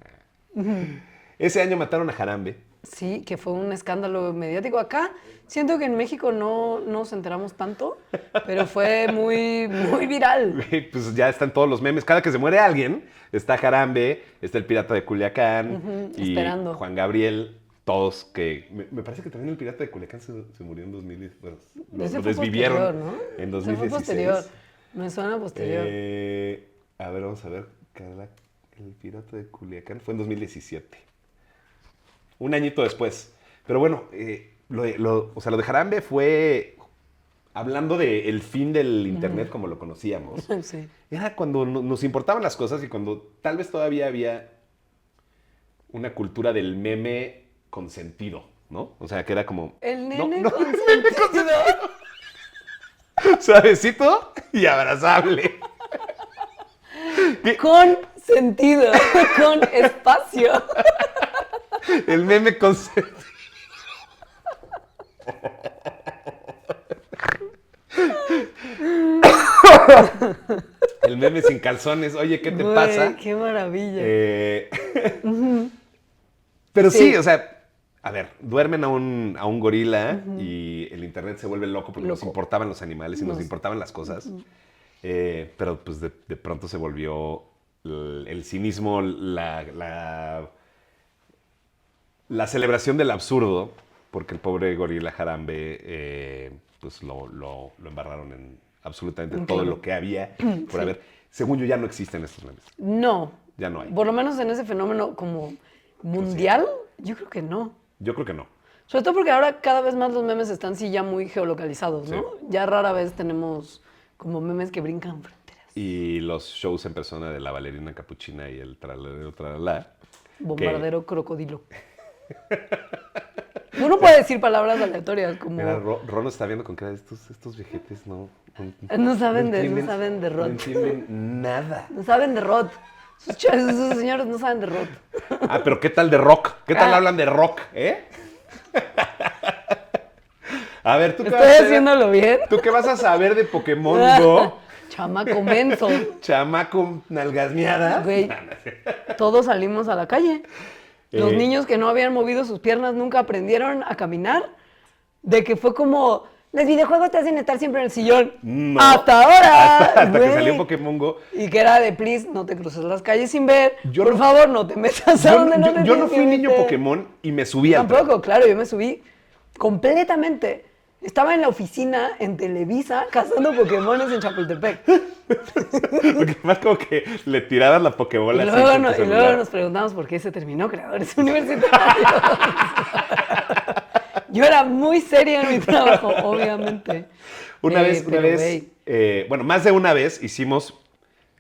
Ese año mataron a Harambe. Sí, que fue un escándalo mediático. Acá siento que en México no nos enteramos tanto, pero fue muy, muy viral. Pues ya están todos los memes. Cada que se muere alguien, está Harambe, está el pirata de Culiacán y esperando. Juan Gabriel. Todos que... Me parece que también el pirata de Culiacán se murió en 2010. Bueno, Ese lo fue desvivieron posterior, ¿no? en Ese fue 2016. posterior. Me suena posterior. A ver, vamos a ver. El pirata de Culiacán fue en 2017. Un añito después. Pero bueno, o sea, lo de Harambe fue hablando del fin del internet como lo conocíamos. Sí. Era cuando nos importaban las cosas y cuando tal vez todavía había una cultura del meme con sentido, ¿no? O sea, que era como... El no, nene no, consentido. suavecito y abrazable. Con sentido. Con espacio. El meme con sentido. El meme sin calzones. Oye, ¿qué te Güey, pasa? qué maravilla. Pero sí. Sí. O sea, a ver, duermen a un gorila y el internet se vuelve loco porque nos Loco. importaban los animales y nos importaban las cosas. Pero pues de pronto se volvió el cinismo, la celebración del absurdo, porque el pobre gorila Harambe pues lo embarraron en absolutamente todo Claro. lo que había por haber. Según yo ya no existen estos memes. No. Ya no hay. Por lo menos en ese fenómeno como mundial, yo creo que no. Yo creo que no. Sobre todo porque ahora cada vez más los memes están sí ya muy geolocalizados, ¿no? Sí. Ya rara vez tenemos como memes que brincan fronteras. Y los shows en persona de la bailarina capuchina y el tralala. Bombardero crocodilo. Uno puede decir palabras aleatorias como... Mira, Ron está viendo con cara de estos viejetes No saben de No rot. entienden nada. No saben de rot. Esos señores no saben de rot. Ah, pero ¿qué tal de rock? ¿Qué tal Ah. hablan de rock, A ver, ¿tú qué, Estoy haciéndolo bien. ¿tú qué vas a saber de Pokémon Go? Chamaco menso. Chamaco nalgasmeada. Güey, todos salimos a la calle. Los Eh. niños que no habían movido sus piernas nunca aprendieron a caminar. De que fue como, los videojuegos te hacen estar siempre en el sillón. No. Hasta ahora. Hasta que güey. salió Pokémon Go. Y que era de, please, no te cruces las calles sin ver. Yo Por no- favor, no te metas a donde no te Yo no tienes fui que niño meter. Pokémon y me subí al tren. Tampoco, claro, yo me subí completamente. Estaba en la oficina en Televisa cazando Pokémones en Chapultepec. Porque más como que le tirabas la Pokébola Y así luego, con tu y luego celular. nos preguntamos por qué se terminó Creadores Universitarios. Yo era muy seria en mi trabajo, obviamente. Una vez, güey, bueno, más de una vez hicimos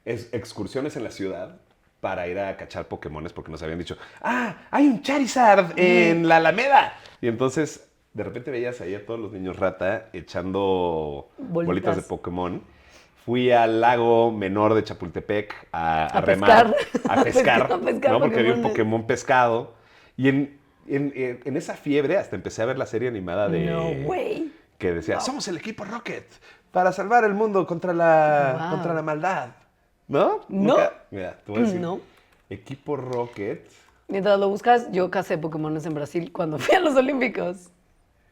excursiones en la ciudad para ir a cachar Pokémones porque nos habían dicho, hay un Charizard en la Alameda. Y entonces, de repente veías ahí a todos los niños rata echando bolitas de Pokémon. Fui al lago menor de Chapultepec a remar, pescar. a pescar, A pescar ¿no? Porque había un Pokémones. Pokémon pescado. Y en esa fiebre hasta empecé a ver la serie animada de... No way. Que decía, somos el equipo Rocket para salvar el mundo contra la maldad. ¿No? No. ¿Nunca? Mira, te voy a decir. No. Equipo Rocket. Mientras lo buscas, yo casé Pokémones en Brasil cuando fui a los Olímpicos.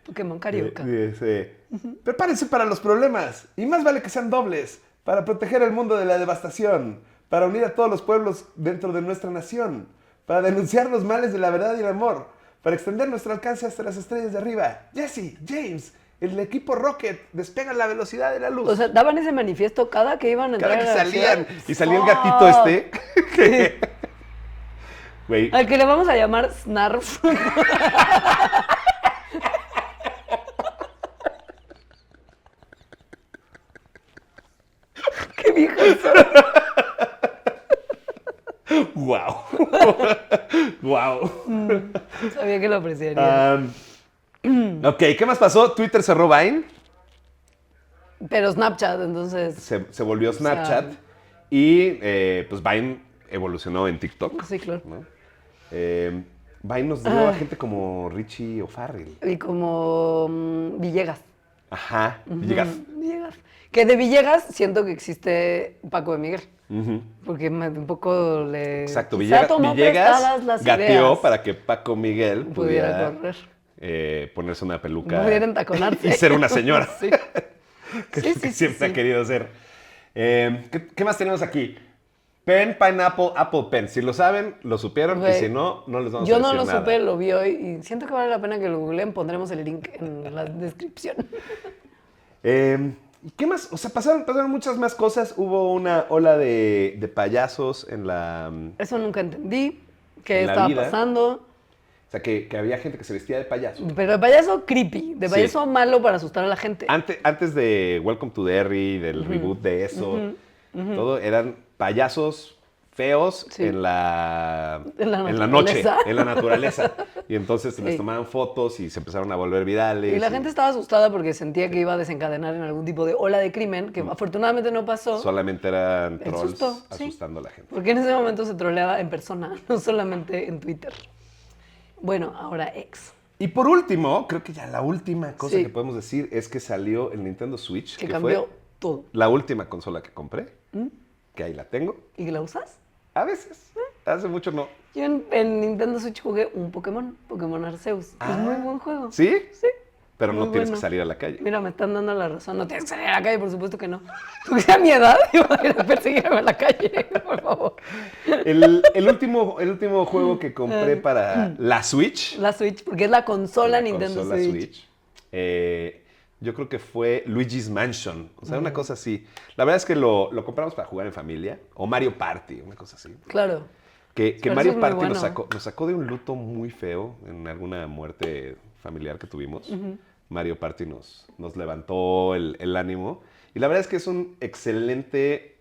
Pokémon Carioca. Dice, prepárense para los problemas. Y más vale que sean dobles. Para proteger el mundo de la devastación. Para unir a todos los pueblos dentro de nuestra nación. Para denunciar los males de la verdad y el amor. Para extender nuestro alcance hasta las estrellas de arriba. Jesse, James, el equipo Rocket despega a la velocidad de la luz. O sea, daban ese manifiesto cada que iban a entrar Cada que a la salían. ciudad. Y salía el gatito este. que- Güey, Al que le vamos a llamar Snarf. Qué viejo soy. wow. wow. Sabía que lo apreciaría. Ok, ¿qué más pasó? Twitter cerró Vine. Pero Snapchat, entonces. Se volvió Snapchat. Y pues Vine evolucionó en TikTok. Sí, claro. ¿no? Vine nos dio a gente como Richie O'Farrell. Y como Villegas. Ajá, Villegas. Villegas. Que de Villegas siento que existe Paco de Miguel. Ujú. Porque un poco le. Exacto, quizá tomó prestadas Villegas las gateó ideas. para que Paco Miguel Pudiera pudiera correr. ponerse una peluca Pudiera entaconarse. y ser una señora. Sí. que, Sí, que sí, siempre sí. ha querido ser. ¿Qué más tenemos aquí? Pen, Pineapple, Apple Pen. Si lo saben, lo supieron. Güey, y si no, no les vamos a Yo decir no lo nada. supe, lo vi hoy y siento que vale la pena que lo googleen. Pondremos el link en la descripción. ¿Y qué más? O sea, pasaron muchas más cosas. Hubo una ola de payasos en la... Eso nunca entendí. ¿Qué En la estaba vida. pasando? O sea, que había gente que se vestía de payaso. Pero de payaso creepy, de Sí. payaso malo para asustar a la gente. Antes de Welcome to Derry, del reboot de eso, todo eran payasos feos Sí. en la En la noche, naturaleza. en la naturaleza. Y entonces les Sí. tomaban fotos y se empezaron a volver virales. Y la gente estaba asustada porque sentía que iba a desencadenar en algún tipo de ola de crimen, que afortunadamente no pasó. Solamente eran El trolls susto, sí. asustando a la gente. Porque en ese momento se troleaba en persona, no solamente en Twitter. Bueno, ahora X, Y por último, creo que ya la última cosa Sí. que podemos decir es que salió el Nintendo Switch, que que cambió fue todo. la última consola que compré, que ahí la tengo. ¿Y la usas? A veces, hace mucho no. Yo en Nintendo Switch jugué un Pokémon Arceus. Es muy buen juego. ¿Sí? Sí. Pero no Muy tienes bueno. que salir a la calle. Mira, me están dando la razón. No tienes que salir a la calle, por supuesto que no. Tuviera mi edad, iba a ir a perseguirme a la calle, por favor. El último juego que compré para la Switch, La Switch, porque es la consola la Nintendo consola Switch. yo creo que fue Luigi's Mansion. O sea, una cosa así. La verdad es que lo compramos para jugar en familia. O Mario Party, una cosa así. Claro. Que Pero Mario eso es muy Party bueno. nos sacó de un luto muy feo en alguna muerte familiar que tuvimos. Mario Party nos levantó el ánimo. Y la verdad es que es un excelente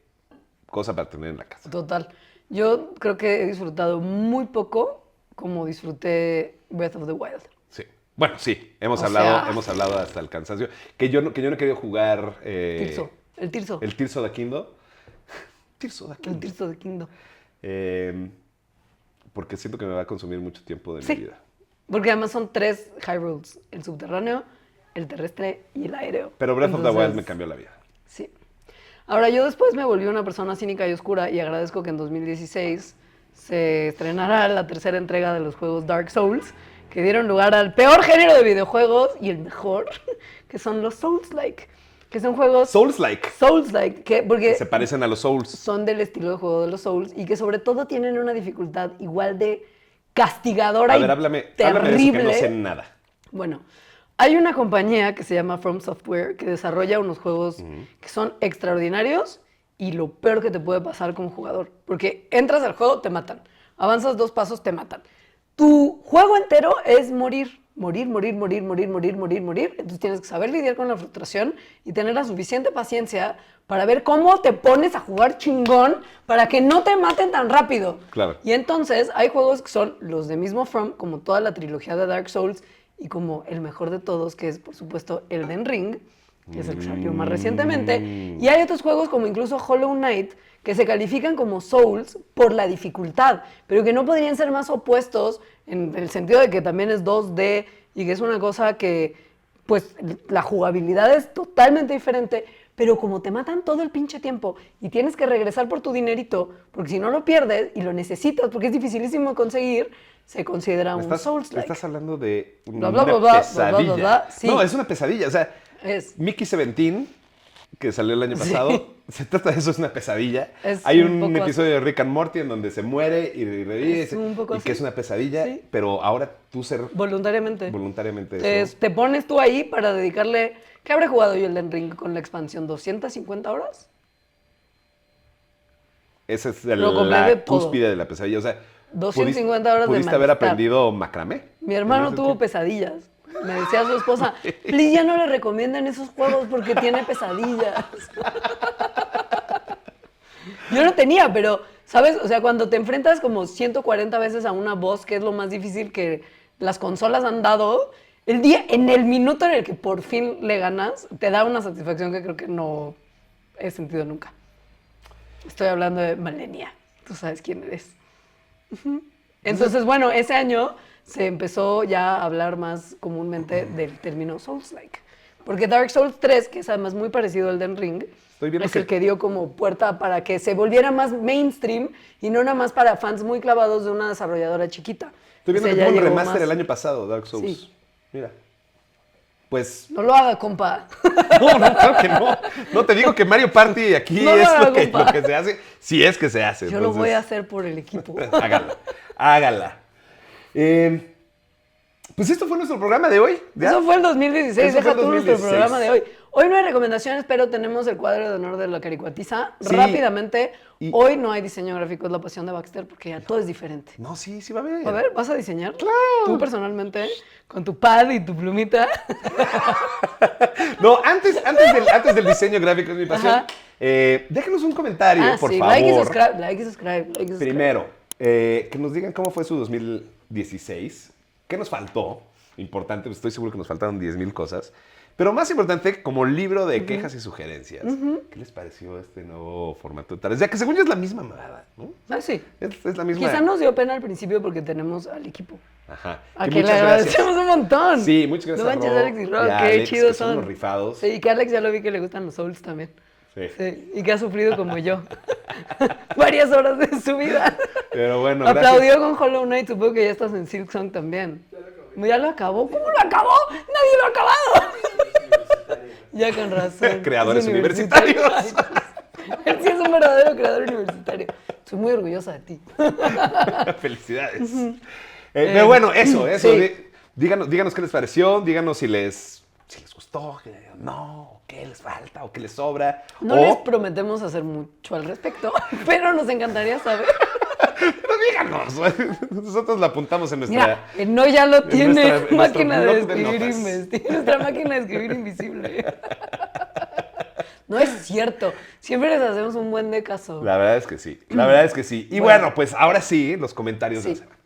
cosa para tener en la casa. Total. Yo creo que he disfrutado muy poco como disfruté Breath of the Wild. Sí. Bueno, sí, hemos O hablado sea- hablado hasta el cansancio. Que yo no he querido jugar Tirso. El Tirso. el Tirso da Kingdom. Tirso da El Kingdom. Tirso de Kingdom. Porque siento que me va a consumir mucho tiempo de Sí. mi vida. Porque además son 3 Hyrules. El subterráneo, el terrestre y el aéreo. Pero Breath of the Wild Entonces, me cambió la vida. Sí. Ahora, yo después me volví una persona cínica y oscura y agradezco que en 2016 se estrenara la tercera entrega de los juegos Dark Souls, que dieron lugar al peor género de videojuegos y el mejor, que son los Souls-like, que son juegos Souls-like. Souls-like, porque Se parecen a los Souls. son del estilo de juego de los Souls y que sobre todo tienen una dificultad igual de castigadora A ver, y háblame de terrible. eso que no sé nada. Bueno, hay una compañía que se llama From Software que desarrolla unos juegos que son extraordinarios y lo peor que te puede pasar como jugador. Porque entras al juego, te matan. Avanzas 2 pasos, te matan. Tu juego entero es morir. Morir, morir, morir, morir, morir, morir, morir. Entonces tienes que saber lidiar con la frustración y tener la suficiente paciencia para ver cómo te pones a jugar chingón para que no te maten tan rápido. Claro. Y entonces hay juegos que son los de mismo From, como toda la trilogía de Dark Souls y como el mejor de todos, que es por supuesto Elden Ring, que es el que salió más recientemente. Y hay otros juegos como incluso Hollow Knight, que se califican como Souls por la dificultad, pero que no podrían ser más opuestos en el sentido de que también es 2D y que es una cosa que, pues, la jugabilidad es totalmente diferente, pero como te matan todo el pinche tiempo y tienes que regresar por tu dinerito, porque si no lo pierdes y lo necesitas, porque es dificilísimo conseguir, se considera un Souls-like. Estás hablando de una Bla, bla, bla, bla, pesadilla. bla, bla, bla, sí. No, es una pesadilla. O sea, Es. Mickey 17, que salió el año pasado, se trata de eso, es una pesadilla. Es Hay un un poco episodio de Rick and Morty en donde se muere y revive Es un poco y que así. es una pesadilla, Sí. pero ahora tú ser Voluntariamente. eso. Te pones tú ahí para dedicarle... ¿Qué habré jugado yo Elden Ring con la expansión? ¿250 horas? Esa es Lo compré de la todo. cúspide de la pesadilla. O sea, 250 horas de pudiste haber malestar. aprendido macramé. Mi hermano En ese tuvo tiempo. pesadillas. Me decía a su esposa, please, ya no le recomienden esos juegos porque tiene pesadillas. Yo no tenía, pero, ¿sabes? O sea, cuando te enfrentas como 140 veces a una boss, que es lo más difícil que las consolas han dado, en el minuto en el que por fin le ganas, te da una satisfacción que creo que no he sentido nunca. Estoy hablando de Malenia. Tú sabes quién eres. Entonces, bueno, ese año se empezó ya a hablar más comúnmente del término Souls-like. Porque Dark Souls 3, que es además muy parecido al Elden Ring, Estoy viendo es el que dio como puerta para que se volviera más mainstream y no nada más para fans muy clavados de una desarrolladora chiquita. Estoy viendo Ese que ya tuvo un llegó remaster más- el año pasado, Dark Souls. Sí. Mira. Pues No lo haga, compa. no, claro que no. No te digo que Mario Party aquí No lo es haga, lo que compa. se hace. Si es que se hace. Yo lo entonces, voy a hacer por el equipo. Hágala. Pues esto fue nuestro programa de hoy. ¿ya? Eso fue el 2016, Eso fue deja el tú nuestro 2016. programa de hoy. Hoy no hay recomendaciones, pero tenemos el cuadro de honor de la caricuatiza. Sí. Rápidamente, Y- hoy no hay diseño gráfico, es la pasión de Baxter, porque ya todo es diferente. No, sí va a haber. A ver, ¿vas a diseñar? Claro. Tú personalmente, con tu pad y tu plumita. No, antes del diseño gráfico es mi pasión. Ajá. Déjenos un comentario, por sí, favor. like y subscribe, like y subscribe, like y subscribe. Primero, que nos digan cómo fue su 2016, qué nos faltó. Importante, pues estoy seguro que nos faltaron 10,000 cosas. Pero más importante, como libro de quejas y sugerencias, ¿qué les pareció este nuevo formato de Tares? Ya que según yo es la misma mamada, ¿no? Ah, sí. Es la misma. Quizá nos dio pena al principio porque tenemos al equipo. Ajá. A Que que le muchas gracias. agradecemos un montón. Sí, muchas gracias No a manches, Ro Alex y Ro, y a qué Alex, chidos que son son. unos rifados. Sí, y que Alex ya lo vi que le gustan los Souls también. Sí. Sí, y que ha sufrido como yo. Varias horas de su vida. Pero bueno, Aplaudió con Hollow Knight, supongo que ya estás en Silksong también. Ya lo acabó. ¿Cómo lo acabó? Nadie lo ha acabado. Ya con razón. Creadores Es universitarios. Ay, él sí es un verdadero creador universitario. Estoy muy orgullosa de ti. Felicidades. Pero bueno, eso. sí. Díganos qué les pareció, díganos si les gustó, no, qué les falta o qué les sobra. No les prometemos hacer mucho al respecto, pero nos encantaría saber. Pero díganos. Nosotros la apuntamos en nuestra... Mira, el no ya lo tiene nuestro máquina de blog de escribir notas. invisible. Nuestra máquina de escribir invisible. No es cierto. Siempre les hacemos un buen de caso. La verdad es que sí. La verdad es que sí. Y bueno, pues ahora sí, los comentarios de la Sí. semana.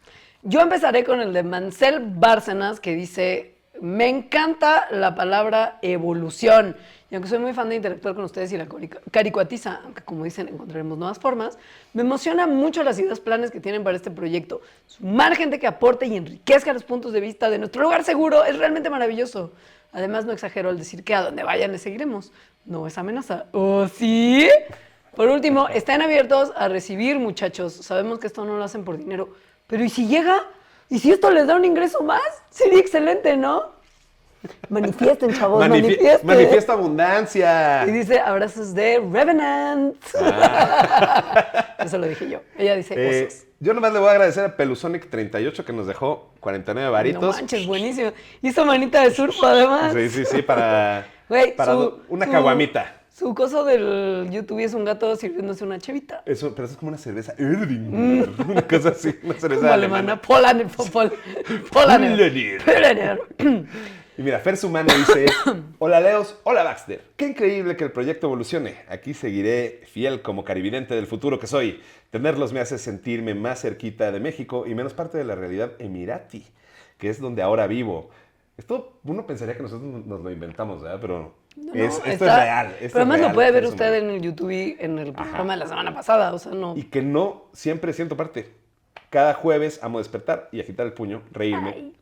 Yo empezaré con el de Mancel Bárcenas, que dice: me encanta la palabra evolución. Y aunque soy muy fan de interactuar con ustedes y la caricuatiza, aunque como dicen encontraremos nuevas formas, me emociona mucho las ideas, planes que tienen para este proyecto. Sumar gente que aporte y enriquezca los puntos de vista de nuestro lugar seguro es realmente maravilloso. Además, no exagero al decir que a donde vayan les seguiremos. No es amenaza. ¿Oh, sí? Por último, estén abiertos a recibir, muchachos. Sabemos que esto no lo hacen por dinero. Pero ¿y si llega? ¿Y si esto les da un ingreso más? Sería excelente, ¿no? Manifiesten, chavos, manifiesten. Manifiesta abundancia. Y dice, abrazos de Revenant. Eso lo dije yo. Ella dice, osos. Yo nomás le voy a agradecer a Pelusonic38 que nos dejó 49 varitos. No manches, buenísimo. Hizo manita de surfo, además. Sí, para, Güey, para una caguamita. Su coso del YouTube es un gato sirviéndose una chevita. Eso, pero eso es como una cerveza Erdinger, una cosa así, una cerveza Como alemana. Polaner. Polaner. Y mira, Fer Sumano dice, hola Leos, hola Baxter, qué increíble que el proyecto evolucione. Aquí seguiré fiel como carividente del futuro que soy. Tenerlos me hace sentirme más cerquita de México y menos parte de la realidad emirati, que es donde ahora vivo. Esto uno pensaría que nosotros nos lo inventamos, ¿verdad? Pero No, Esto es real. Pero además lo puede ver usted en el YouTube y en el programa de la semana pasada, o sea, no. Y que no siempre siento parte. Cada jueves amo despertar y agitar el puño, reírme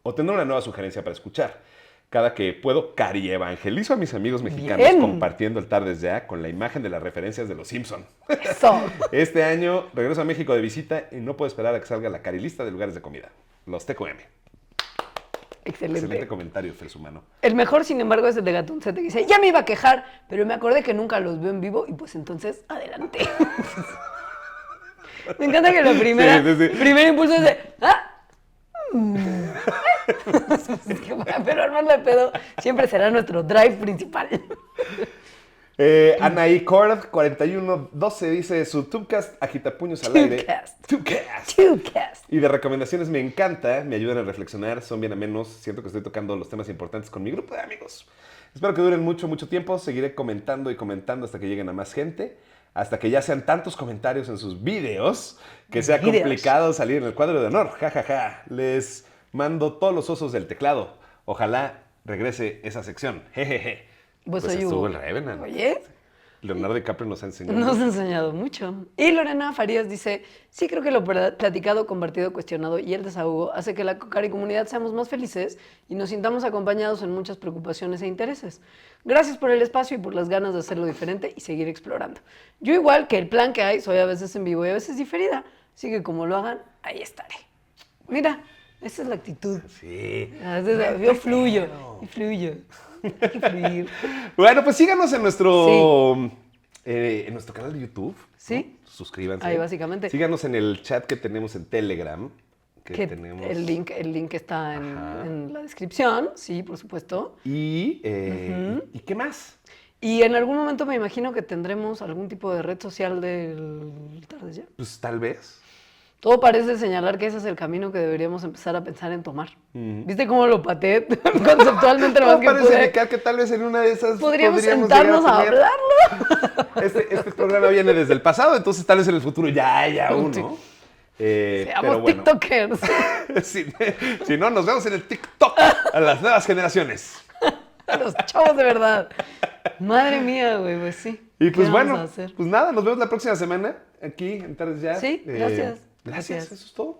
o tener una nueva sugerencia para escuchar. Cada que puedo, cari evangelizo a mis amigos mexicanos compartiendo el Tardes Ya con la imagen de las referencias de los Simpson. Eso. Este año regreso a México de visita y no puedo esperar a que salga la carilista de lugares de comida. Los TQM. Excelente comentario, Fresumano. El mejor, sin embargo, es el de Gatoncete, que dice, ya me iba a quejar, pero me acordé que nunca los veo en vivo y pues entonces, adelante. Me encanta que el primer impulso es de, pero armarlo de pedo siempre será nuestro drive principal. Anaí Cord 4112 dice su Tubecast agitapuños al aire. Tubecast. Y de recomendaciones me encanta, me ayudan a reflexionar, son bien amenos, siento que estoy tocando los temas importantes con mi grupo de amigos. Espero que duren mucho tiempo, seguiré comentando y comentando hasta que lleguen a más gente, hasta que ya sean tantos comentarios en sus videos que sea complicado salir en el cuadro de honor. Ja. Les mando todos los osos del teclado. Ojalá regrese esa sección. Jejeje. Pues estuvo el Revenant. Oye. Leonardo DiCaprio nos ha enseñado. Nos ha enseñado mucho. Y Lorena Farías dice, sí creo que lo platicado, compartido, cuestionado y el desahogo hace que la Cari comunidad seamos más felices y nos sintamos acompañados en muchas preocupaciones e intereses. Gracias por el espacio y por las ganas de hacerlo diferente y seguir explorando. Yo igual que el plan que hay, soy a veces en vivo y a veces diferida. Así que como lo hagan, ahí estaré. Mira, esa es la actitud. Sí. Yo fluyo. Y fluyo. Hay que fluir. Bueno, pues síganos en nuestro canal de YouTube. Sí. ¿No? Suscríbanse. Ahí básicamente. Síganos en el chat que tenemos en Telegram. Tenemos... el link está en la descripción, sí, por supuesto. ¿Y qué más? Y en algún momento me imagino que tendremos algún tipo de red social del Tardes Ya. Pues tal vez. Todo parece señalar que ese es el camino que deberíamos empezar a pensar en tomar. ¿Viste cómo lo pateé conceptualmente? Todo parece indicar que tal vez en una de esas podríamos sentarnos a hablarlo. Este programa viene desde el pasado, entonces tal vez en el futuro ya haya uno. Seamos tiktokers. Si no, nos vemos en el TikTok a las nuevas generaciones. A los chavos de verdad. Madre mía, güey, pues sí. Y pues bueno, pues nada, nos vemos la próxima semana aquí en Tardes Ya. Sí, gracias. Gracias, eso es todo.